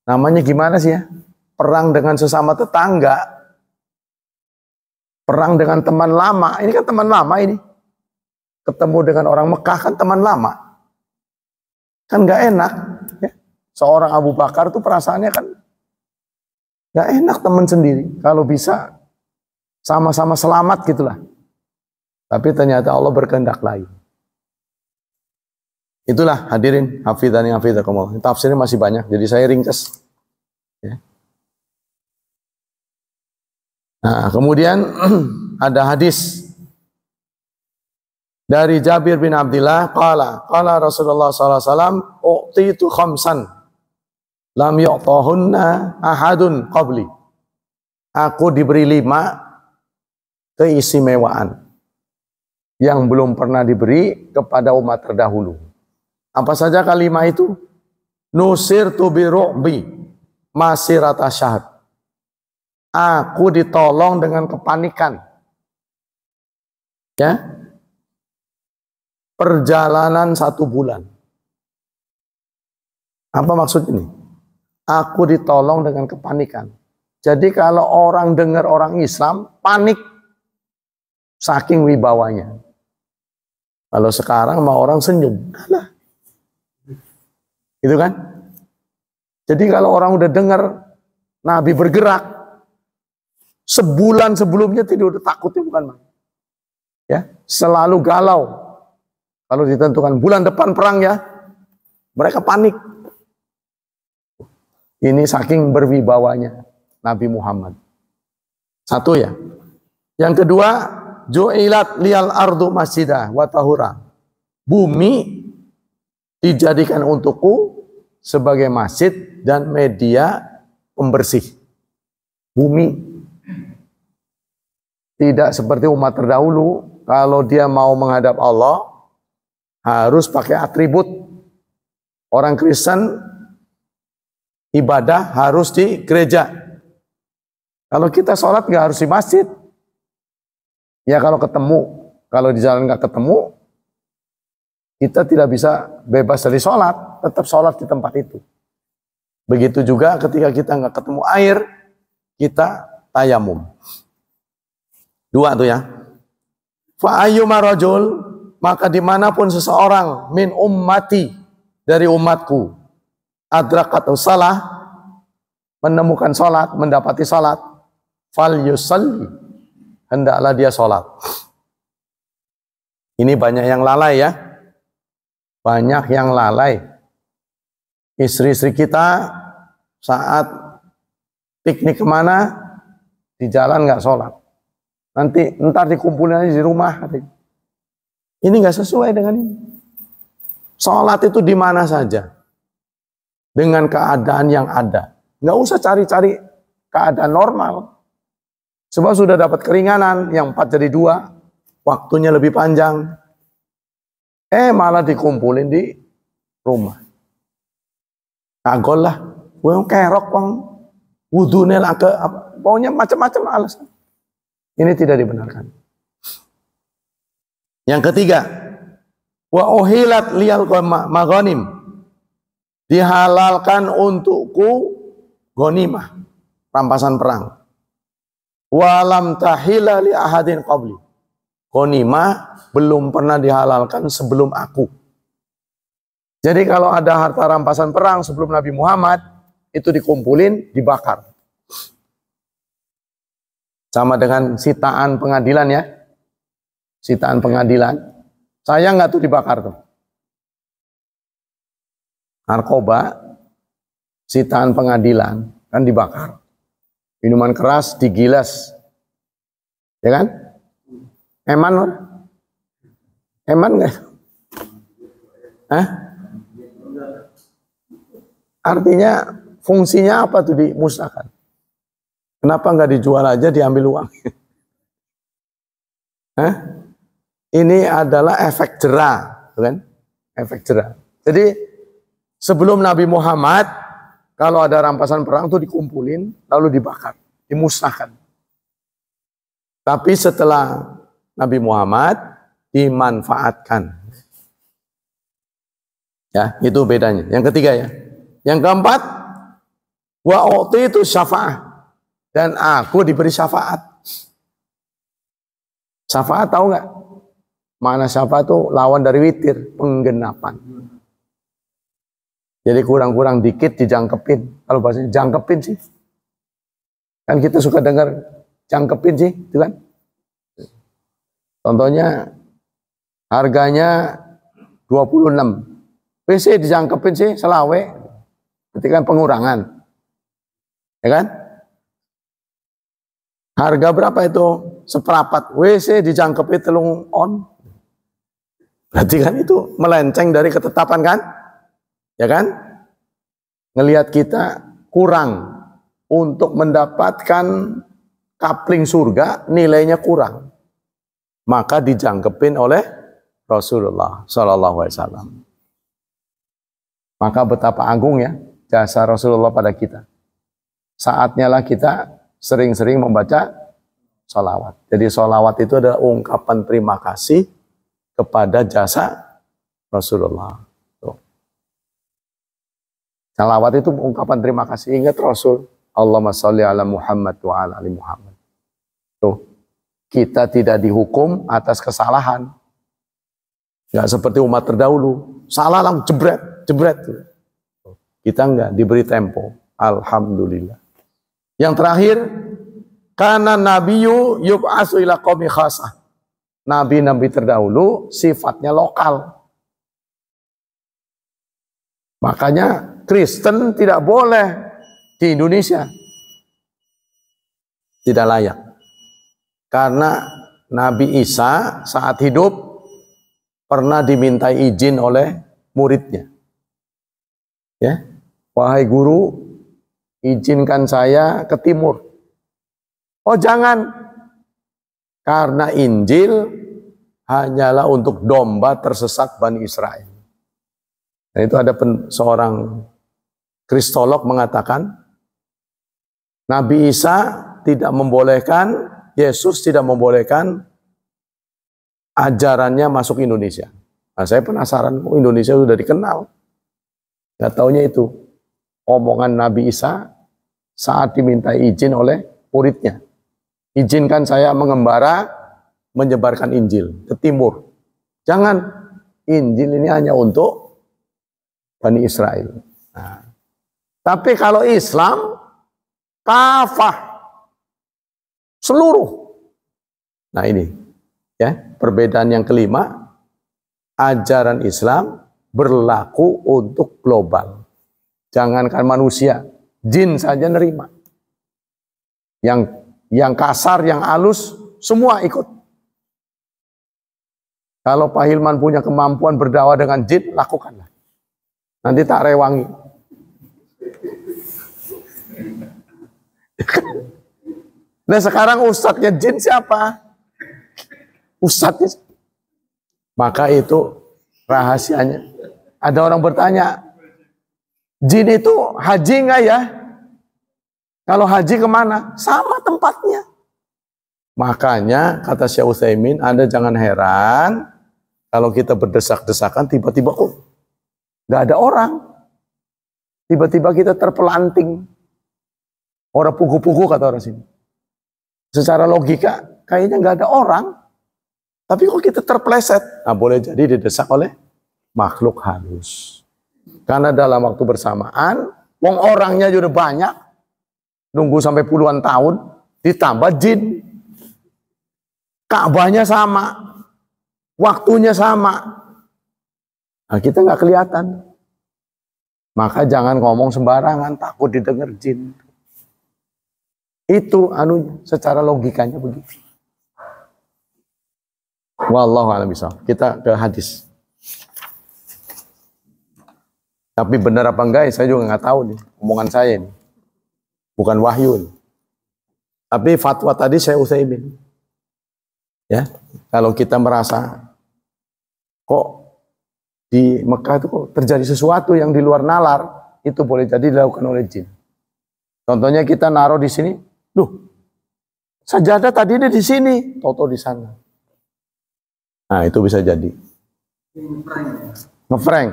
namanya gimana sih ya? Perang dengan sesama tetangga, perang dengan teman lama. Ini kan teman lama ini. Ketemu dengan orang Mekah kan teman lama, kan nggak enak. Ya. Seorang Abu Bakar tuh perasaannya kan gak enak teman sendiri. Kalau bisa sama-sama selamat gitulah. Tapi ternyata Allah berkehendak lain. Itulah hadirin hafidhani hafidhakumullah. Tafsirnya masih banyak, jadi saya ringkas. Ya. Nah, kemudian ada hadis dari Jabir bin Abdullah qala Rasulullah sallallahu alaihi wasallam u'titu khamsan lam yu'tahunna ahadun qabli. Aku diberi 5 keistimewaan yang belum pernah diberi kepada umat terdahulu. Apa saja kalimat itu? Nusirtu biru'bi masirata syahad. Aku ditolong dengan kepanikan. Ya. Perjalanan 1 bulan. Apa maksud ini? Aku ditolong dengan kepanikan. Jadi kalau orang dengar orang Islam, panik. Saking wibawanya. Kalau sekarang mau orang senyum. Alah. Gitu kan? Jadi kalau orang udah dengar Nabi bergerak, sebulan sebelumnya tidak udah takutnya bukan main. Ya, selalu galau. Kalau ditentukan bulan depan perang ya, mereka panik. Ini saking berwibawanya Nabi Muhammad. 1 ya. Yang kedua, ju'ilat liyal ardu masjidah wa tahura. Bumi dijadikan untukku sebagai masjid dan media pembersih. Bumi. Tidak seperti umat terdahulu, kalau dia mau menghadap Allah harus pakai atribut. Orang Kristen ibadah harus di gereja. Kalau kita sholat nggak harus di masjid. Ya kalau ketemu, kalau di jalan nggak ketemu, kita tidak bisa bebas dari sholat, tetap sholat di tempat itu. Begitu juga ketika kita nggak ketemu air, kita tayamum. 2 tuh ya. Fa ayyuma rajul, maka dimanapun seseorang min ummati dari umatku adrakat salah, menemukan salat, mendapati salat, fal yusalli, hendaklah dia salat. Ini banyak yang lalai ya. Banyak yang lalai. Istri-istri kita saat piknik kemana, di jalan nggak sholat. Nanti ntar dikumpulin aja di rumah. Ini nggak sesuai dengan ini. Sholat itu di mana saja. Dengan keadaan yang ada. Nggak usah cari-cari keadaan normal. Sebab sudah dapat keringanan, yang 4 jadi 2, waktunya lebih panjang. Malah dikumpulin di rumah. Kagol lah, wong kerok, wong wudune lah ke, pokoknya macam-macam alasan. Ini tidak dibenarkan. Yang ketiga, wa uhilat liyal maghanim, dihalalkan untukku ghanimah, rampasan perang. Walam tahila li ahadin qabli, ghanimah belum pernah dihalalkan sebelum aku. Jadi kalau ada harta rampasan perang sebelum Nabi Muhammad, itu dikumpulin, dibakar. Sama dengan sitaan pengadilan ya. Sitaan pengadilan. Sayang nggak tuh dibakar tuh. Narkoba, sitaan pengadilan, kan dibakar. Minuman keras digilas. Ya kan? Eman loh. Eman nggak? Hah? Artinya fungsinya apa tuh dimusnahkan? Kenapa nggak dijual aja, diambil uang? Hah? Ini adalah efek jera, kan? Efek jera. Jadi sebelum Nabi Muhammad, kalau ada rampasan perang tuh dikumpulin, lalu dibakar, dimusnahkan. Tapi setelah Nabi Muhammad dimanfaatkan. Ya, itu bedanya. Yang ketiga ya. Yang keempat, wa utitu syafa'ah, dan aku diberi syafaat. Syafaat tahu nggak? Mana syafaat itu lawan dari witir, penggenapan. Jadi kurang-kurang dikit dijangkepin. Kalau bahasanya jangkepin sih. Kan kita suka dengar jangkepin sih, itu kan? Contohnya harganya 26. PC dijangkepin sih selawe. Ketika pengurangan. Ya kan? Harga berapa itu? Seperapat. WC dijangkepin telung on. Berarti kan itu melenceng dari ketetapan kan? Ya kan? Ngelihat kita kurang untuk mendapatkan kapling surga, nilainya kurang. Maka dijangkepin oleh Rasulullah SAW. Maka betapa agung ya jasa Rasulullah pada kita. Saatnya lah kita sering-sering membaca sholawat. Jadi sholawat itu adalah ungkapan terima kasih kepada jasa Rasulullah. Tuh. Sholawat itu ungkapan terima kasih. Ingat Rasul. Allahumma sholli ala Muhammad wa ala ali Muhammad. Tuh. Kita tidak dihukum atas kesalahan. Nggak seperti umat terdahulu. Salah langsung jebret. Kita enggak, diberi tempo. Alhamdulillah. Yang terakhir, karena nabiyyu yub'atsu ila qaumi khasah. Nabi-nabi terdahulu sifatnya lokal. Makanya Kristen tidak boleh di Indonesia. Tidak layak. Karena Nabi Isa saat hidup pernah dimintai izin oleh muridnya. Ya, wahai guru, izinkan saya ke timur. Oh jangan, karena Injil hanyalah untuk domba tersesat Bani Israel. Dan itu ada seorang kristolog mengatakan, Nabi Isa tidak membolehkan, Yesus tidak membolehkan ajarannya masuk Indonesia. Nah, saya penasaran, Indonesia sudah dikenal. Gak taunya itu omongan Nabi Isa saat dimintai izin oleh muridnya. Izinkan saya mengembara menyebarkan Injil ke timur. Jangan, Injil ini hanya untuk Bani Israel. Nah, tapi kalau Islam kafah seluruh. Nah ini ya perbedaan yang kelima, ajaran Islam berlaku untuk global. Jangankan manusia, jin saja nerima. Yang kasar, yang halus, semua ikut. Kalau Pak Hilman punya kemampuan berdakwah dengan jin, lakukanlah. Nanti tak rewangi. Nah sekarang ustadznya jin siapa? Ustadznya. Maka itu rahasianya. Ada orang bertanya, jin itu haji nggak ya? Kalau haji kemana? Sama tempatnya. Makanya kata Syekh Utsaimin, Anda jangan heran kalau kita berdesak-desakan tiba-tiba kok nggak ada orang. Tiba-tiba kita terpelanting. Orang pugu-pugu kata orang sini. Secara logika kayaknya nggak ada orang. Tapi kok kita terpleset? Nah boleh jadi didesak oleh makhluk halus. Karena dalam waktu bersamaan, wong orangnya juga banyak. Nunggu sampai puluhan tahun, ditambah jin. Ka'bahnya sama. Waktunya sama. Nah kita nggak kelihatan. Maka jangan ngomong sembarangan, takut didengar jin. Itu anunya, secara logikanya begitu. Wallahu a'lam bishawab. Kita ke hadis. Tapi benar apa enggak, saya juga nggak tahu nih. Omongan saya ini. Bukan wahyu. Tapi fatwa tadi saya Utsaimin. Ya, kalau kita merasa kok di Mekah itu kok terjadi sesuatu yang di luar nalar, itu boleh jadi dilakukan oleh jin. Contohnya kita naruh di sini, sajadah tadi ada di sini, toto di sana. Nah, itu bisa jadi. Ngefrank.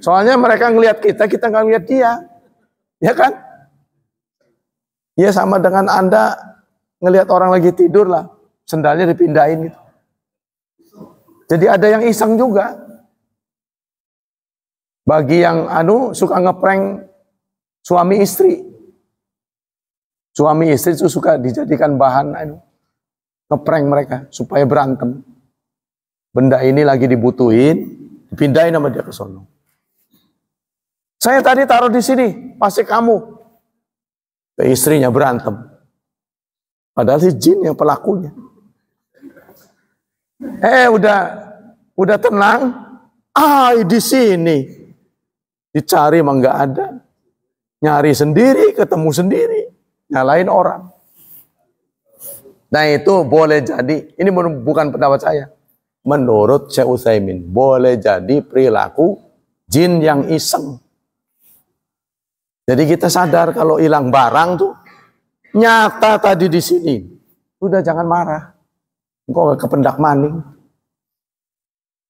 Soalnya mereka ngelihat kita nggak ngelihat dia. Ya kan? Ya sama dengan Anda ngelihat orang lagi tidur lah, sendalnya dipindahin gitu. Jadi ada yang iseng juga. Bagi yang suka ngeprank suami istri. Suami istri itu suka dijadikan bahan ngeprank mereka supaya berantem. Benda ini lagi dibutuhin, dipindahin sama dia ke sono. Saya tadi taruh di sini, pasti kamu. Ke istrinya berantem. Padahal si jin yang pelakunya. Udah tenang. Di sini. Dicari emang nggak ada. Nyari sendiri, ketemu sendiri. Nyalain orang. Nah itu boleh jadi, ini bukan pendapat saya. Menurut Syekh Utsaimin, boleh jadi perilaku jin yang iseng. Jadi kita sadar kalau hilang barang tuh nyata tadi di sini. Udah jangan marah. Engkau kependak maning.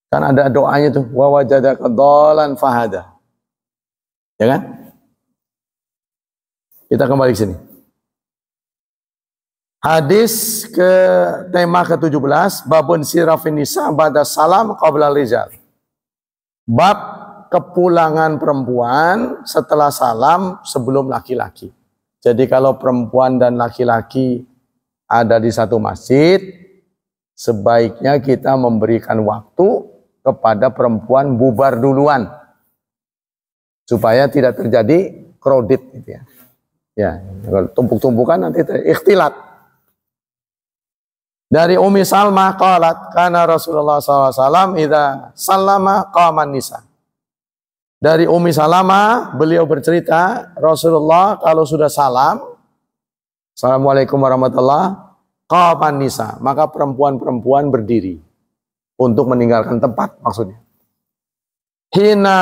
Kan ada doanya tuh, wa wajadaka dhalan fahada. Ya kan? Kita kembali ke sini. Hadis ke tema ke-17, babun sirafin nisa ba'da salam qabla rijal. Bab kepulangan perempuan setelah salam sebelum laki-laki. Jadi kalau perempuan dan laki-laki ada di satu masjid, sebaiknya kita memberikan waktu kepada perempuan bubar duluan. Supaya tidak terjadi kredit gitu ya. Ya, kalau tumpuk-tumpukan nanti ikhtilat. Dari Ummi Salmah qalat kana Rasulullah SAW idza sallama qaman nisa. Dari Ummi Salamah beliau bercerita Rasulullah kalau sudah salam, Assalamualaikum warahmatullah, qaman nisa, maka perempuan-perempuan berdiri untuk meninggalkan tempat maksudnya. Hina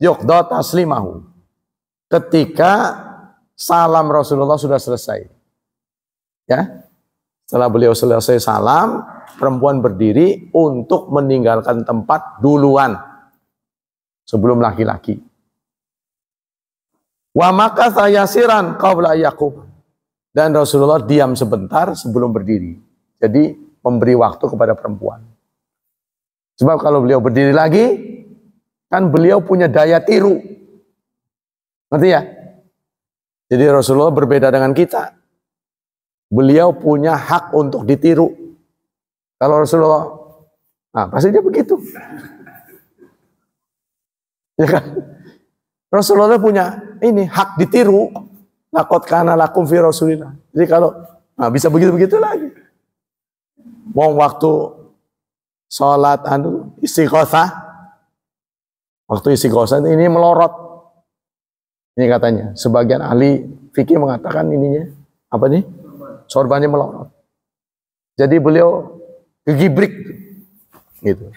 yuqda taslimahu. Ketika salam Rasulullah sudah selesai. Ya. Setelah beliau selesai salam, perempuan berdiri untuk meninggalkan tempat duluan sebelum laki-laki. Wa makatha yasiran qabla yaqum. Dan Rasulullah diam sebentar sebelum berdiri. Jadi memberi waktu kepada perempuan. Sebab kalau beliau berdiri lagi, kan beliau punya daya tiru. Ngerti ya? Jadi Rasulullah berbeda dengan kita. Beliau punya hak untuk ditiru. Kalau Rasulullah, pasti dia begitu. Ya kan? Rasulullah punya ini hak ditiru. Laqad kana lakum fi Rasulillah. Jadi kalau bisa begitu-begitu lagi. Wong waktu sholat istighosah. Waktu istighosah ini melorot. Ini katanya, sebagian ahli fikih mengatakan ininya, apa nih? Sorbannya melorot. Jadi beliau gegibrik, gitu.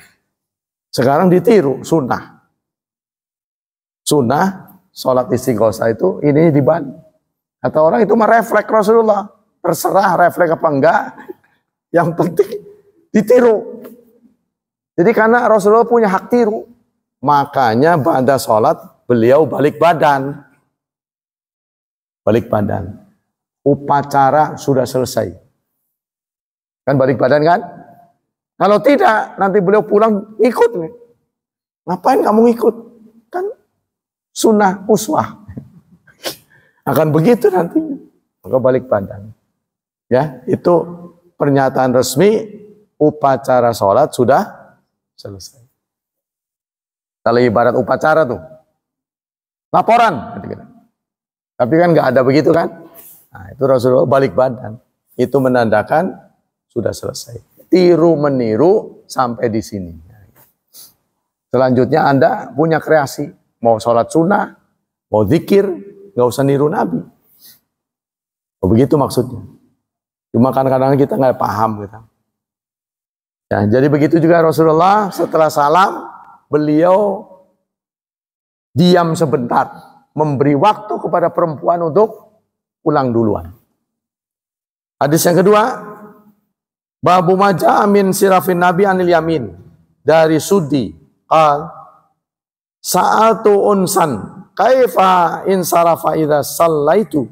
Sekarang ditiru, sunnah. Sunnah, sholat istighosah itu, ini di Bali. Kata orang itu merefleks Rasulullah. Terserah refleks apa enggak, yang penting ditiru. Jadi karena Rasulullah punya hak tiru, makanya pada sholat beliau balik badan. Balik badan. Upacara sudah selesai. Kan balik badan kan? Kalau tidak, nanti beliau pulang ikut. Ngapain kamu ikut? Kan sunnah uswah. Akan begitu nanti. Maka balik badan. Ya, itu pernyataan resmi upacara sholat sudah selesai. Kalau ibarat upacara tuh. Laporan. Tapi kan nggak ada begitu kan? Nah, itu Rasulullah balik badan. Itu menandakan sudah selesai. Tiru meniru sampai di sini. Selanjutnya Anda punya kreasi. Mau sholat sunnah, mau zikir, nggak usah niru Nabi. Oh, begitu maksudnya. Cuma kadang-kadang kita nggak paham. Gitu. Ya, jadi begitu juga Rasulullah setelah salam, beliau diam sebentar. Memberi waktu kepada perempuan untuk pulang duluan. Hadis yang kedua, Babu Maja min sirafin Nabi anil yamin. Dari Sudi, qal sa'altu unsan kaifa insarafa idza sallaitu.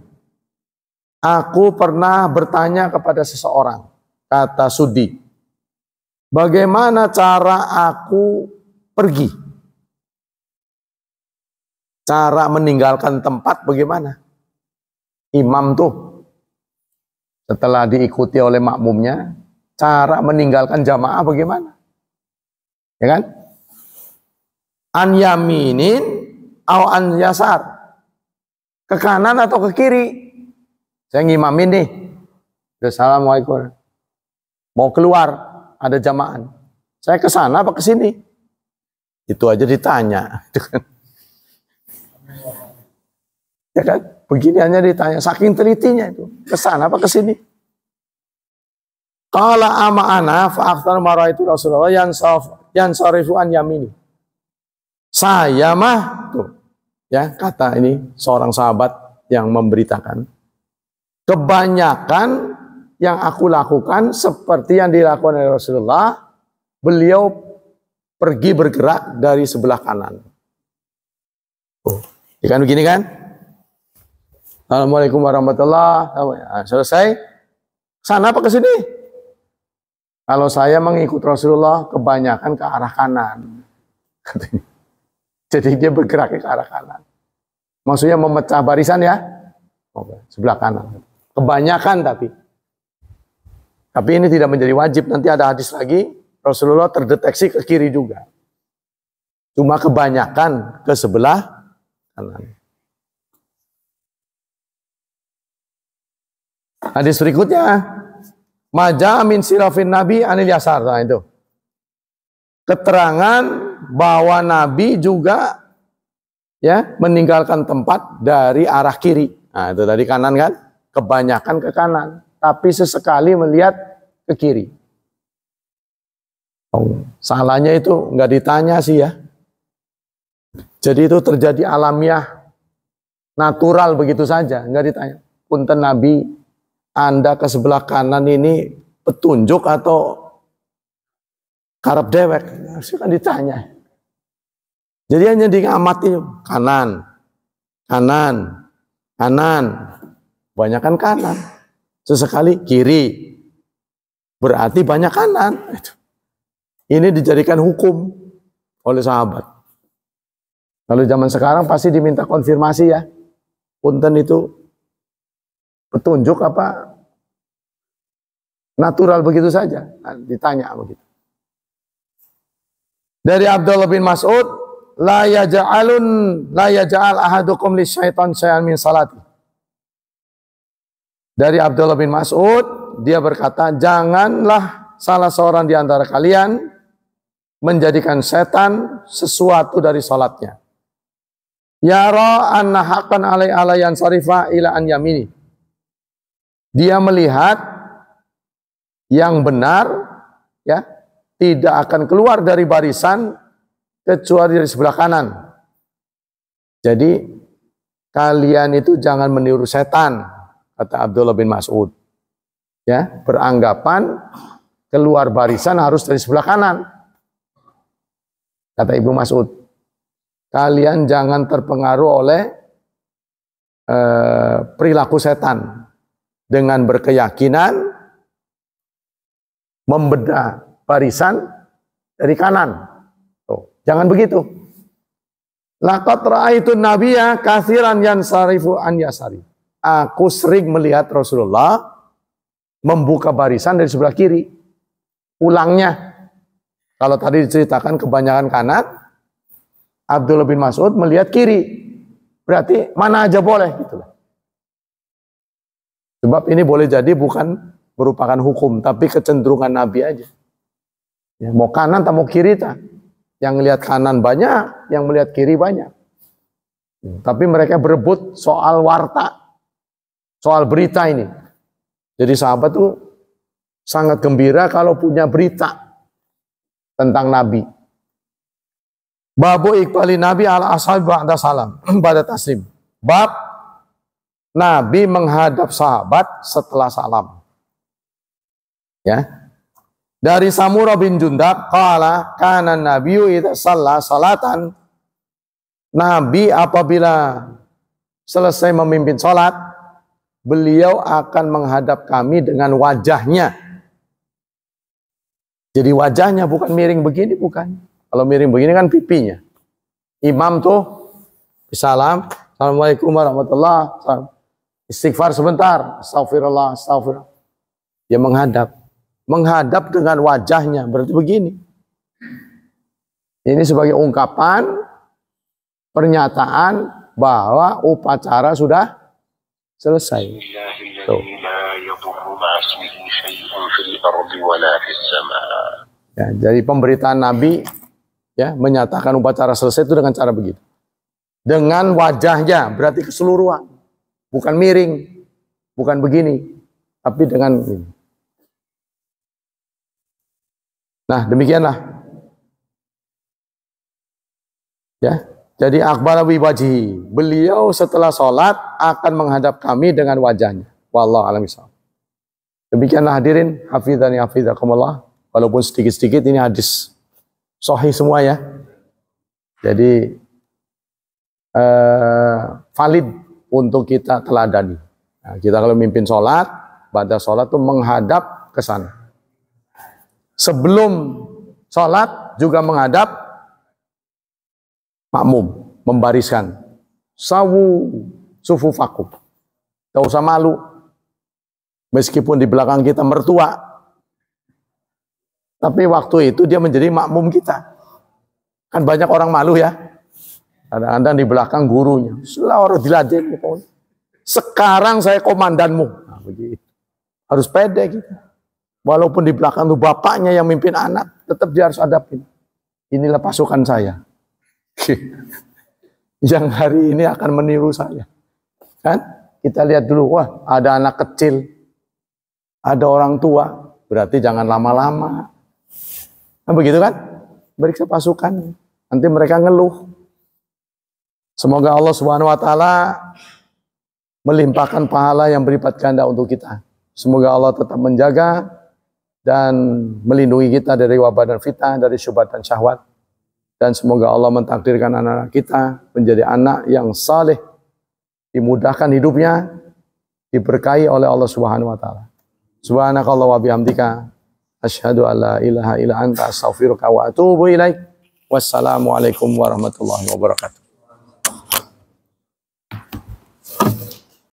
Aku pernah bertanya kepada seseorang, kata Sudi, bagaimana cara aku pergi? Cara meninggalkan tempat bagaimana? Imam tuh setelah diikuti oleh makmumnya, cara meninggalkan jamaah bagaimana? Ya kan? An yaminin au an yasar. Ke kanan atau ke kiri? Saya ngimamin nih. Assalamualaikum. Mau keluar, ada jamaah. Saya ke sana apa ke sini? Itu aja ditanya. Ya kan? Begini hanya ditanya, saking telitinya itu. Ke sana apa ke sini? Qala ama ana fa aftar maraitu Rasulullah yansarifu an yamini. Saya mah tuh, ya kata ini seorang sahabat yang memberitakan. Kebanyakan yang aku lakukan seperti yang dilakukan oleh Rasulullah, beliau pergi bergerak dari sebelah kanan. Oh, ya kan begini kan? Assalamualaikum warahmatullahi wabarakatuh. Selesai. Sana apa ke sini? Kalau saya mengikut Rasulullah kebanyakan ke arah kanan. Jadi dia bergerak ke arah kanan. Maksudnya memecah barisan ya. Oke, sebelah kanan. Kebanyakan tapi. Tapi ini tidak menjadi wajib. Nanti ada hadis lagi. Rasulullah terdeteksi ke kiri juga. Cuma kebanyakan ke sebelah kanan. Hadis berikutnya, Maja min sirafin Nabi anil yasar. Nah itu. Keterangan bahwa Nabi juga ya meninggalkan tempat dari arah kiri. Nah itu tadi kanan kan? Kebanyakan ke kanan. Tapi sesekali melihat ke kiri. Oh, salahnya itu nggak ditanya sih ya. Jadi itu terjadi alamiah, natural begitu saja. Nggak ditanya. Punten Nabi, Anda ke sebelah kanan ini petunjuk atau karep dewek? Kan ditanya. Jadi hanya diamati kanan, kanan, kanan. Banyakan kanan. Sesekali kiri. Berarti banyak kanan. Ini dijadikan hukum oleh sahabat. Kalau zaman sekarang pasti diminta konfirmasi ya. Punten itu petunjuk apa natural begitu saja? Nah, ditanya begitu. Dari Abdullah bin Mas'ud, la yaj'al ahadukum lisyaitan syai'an min salati. Dari Abdullah bin Mas'ud, dia berkata, janganlah salah seorang di antara kalian menjadikan setan sesuatu dari salatnya. Yara anna haqqan alayan sarifa ila an yamini. Dia melihat yang benar ya, tidak akan keluar dari barisan kecuali dari sebelah kanan. Jadi kalian itu jangan meniru setan, kata Abdullah bin Mas'ud. Ya, beranggapan keluar barisan harus dari sebelah kanan. Kata Ibnu Mas'ud, kalian jangan terpengaruh oleh perilaku setan dengan berkeyakinan membedah barisan dari kanan. Tuh, jangan begitu. Laqad ra'aitu nabiyya katsiran yansarifu an yasari. Aku sering melihat Rasulullah membuka barisan dari sebelah kiri. Ulangnya, kalau tadi diceritakan kebanyakan kanan, Abdullah bin Mas'ud melihat kiri. Berarti mana aja boleh gitu. Sebab ini boleh jadi bukan merupakan hukum, tapi kecenderungan Nabi aja. Ya, mau kanan atau mau kiri tak? Yang lihat kanan banyak, yang melihat kiri banyak. Tapi mereka berebut soal warta, soal berita ini. Jadi sahabat tuh sangat gembira kalau punya berita tentang Nabi. Babu iqbali Nabi ala ashab ba'da salam, pada taslim. Bab Nabi menghadap sahabat setelah salam. Ya. Dari Samurah bin Jundab qala kana nabiyyu idza shalla salatan. Nabi apabila selesai memimpin salat, beliau akan menghadap kami dengan wajahnya. Jadi wajahnya bukan miring begini, bukan. Kalau miring begini kan pipinya. Imam tuh salam, assalamualaikum warahmatullahi wabarakatuh. Istighfar sebentar, astagfirullah, astagfirullah. Dia menghadap dengan wajahnya, berarti begini. Ini sebagai ungkapan pernyataan bahwa upacara sudah selesai. Tuh. Ya, jadi pemberitaan Nabi ya menyatakan upacara selesai itu dengan cara begitu. Dengan wajahnya, berarti keseluruhan. Bukan miring, bukan begini, tapi dengan ini. Nah, demikianlah. Ya, jadi akbar wajhi. Beliau setelah sholat akan menghadap kami dengan wajahnya. Wallahu a'lam bishawab. Demikianlah hadirin, hafizani hafizakumullah. Walaupun sedikit-sedikit ini hadis sahih semua ya. Jadi valid untuk kita teladani. Nah, kita kalau mimpin sholat, pada sholat itu menghadap ke sana. Sebelum sholat juga menghadap makmum, membariskan. Sawu sufufakum. Tidak usah malu. Meskipun di belakang kita mertua, tapi waktu itu dia menjadi makmum kita. Kan banyak orang malu ya. Kadang-kadang di belakang gurunya. Selalu diladen. Sekarang saya komandanmu. Nah, begitu. Harus pede gitu. Walaupun di belakang itu bapaknya yang mimpin anak, tetap dia harus hadapin. Inilah pasukan saya. Yang hari ini akan meniru saya. Kan? Kita lihat dulu, wah ada anak kecil. Ada orang tua. Berarti jangan lama-lama. Nah, begitu kan? Periksa pasukan. Nanti mereka ngeluh. Semoga Allah Subhanahu wa taala melimpahkan pahala yang berlipat ganda untuk kita. Semoga Allah tetap menjaga dan melindungi kita dari wabah dan fitnah, dari syubhat dan syahwat. Dan semoga Allah mentakdirkan anak-anak kita menjadi anak yang saleh, dimudahkan hidupnya, diberkahi oleh Allah Subhanahu wa taala. Subhanakallah wa bihamdika asyhadu an la ilaha illa anta astaghfiruka wa atubu ilaik. Wassalamualaikum warahmatullahi wabarakatuh.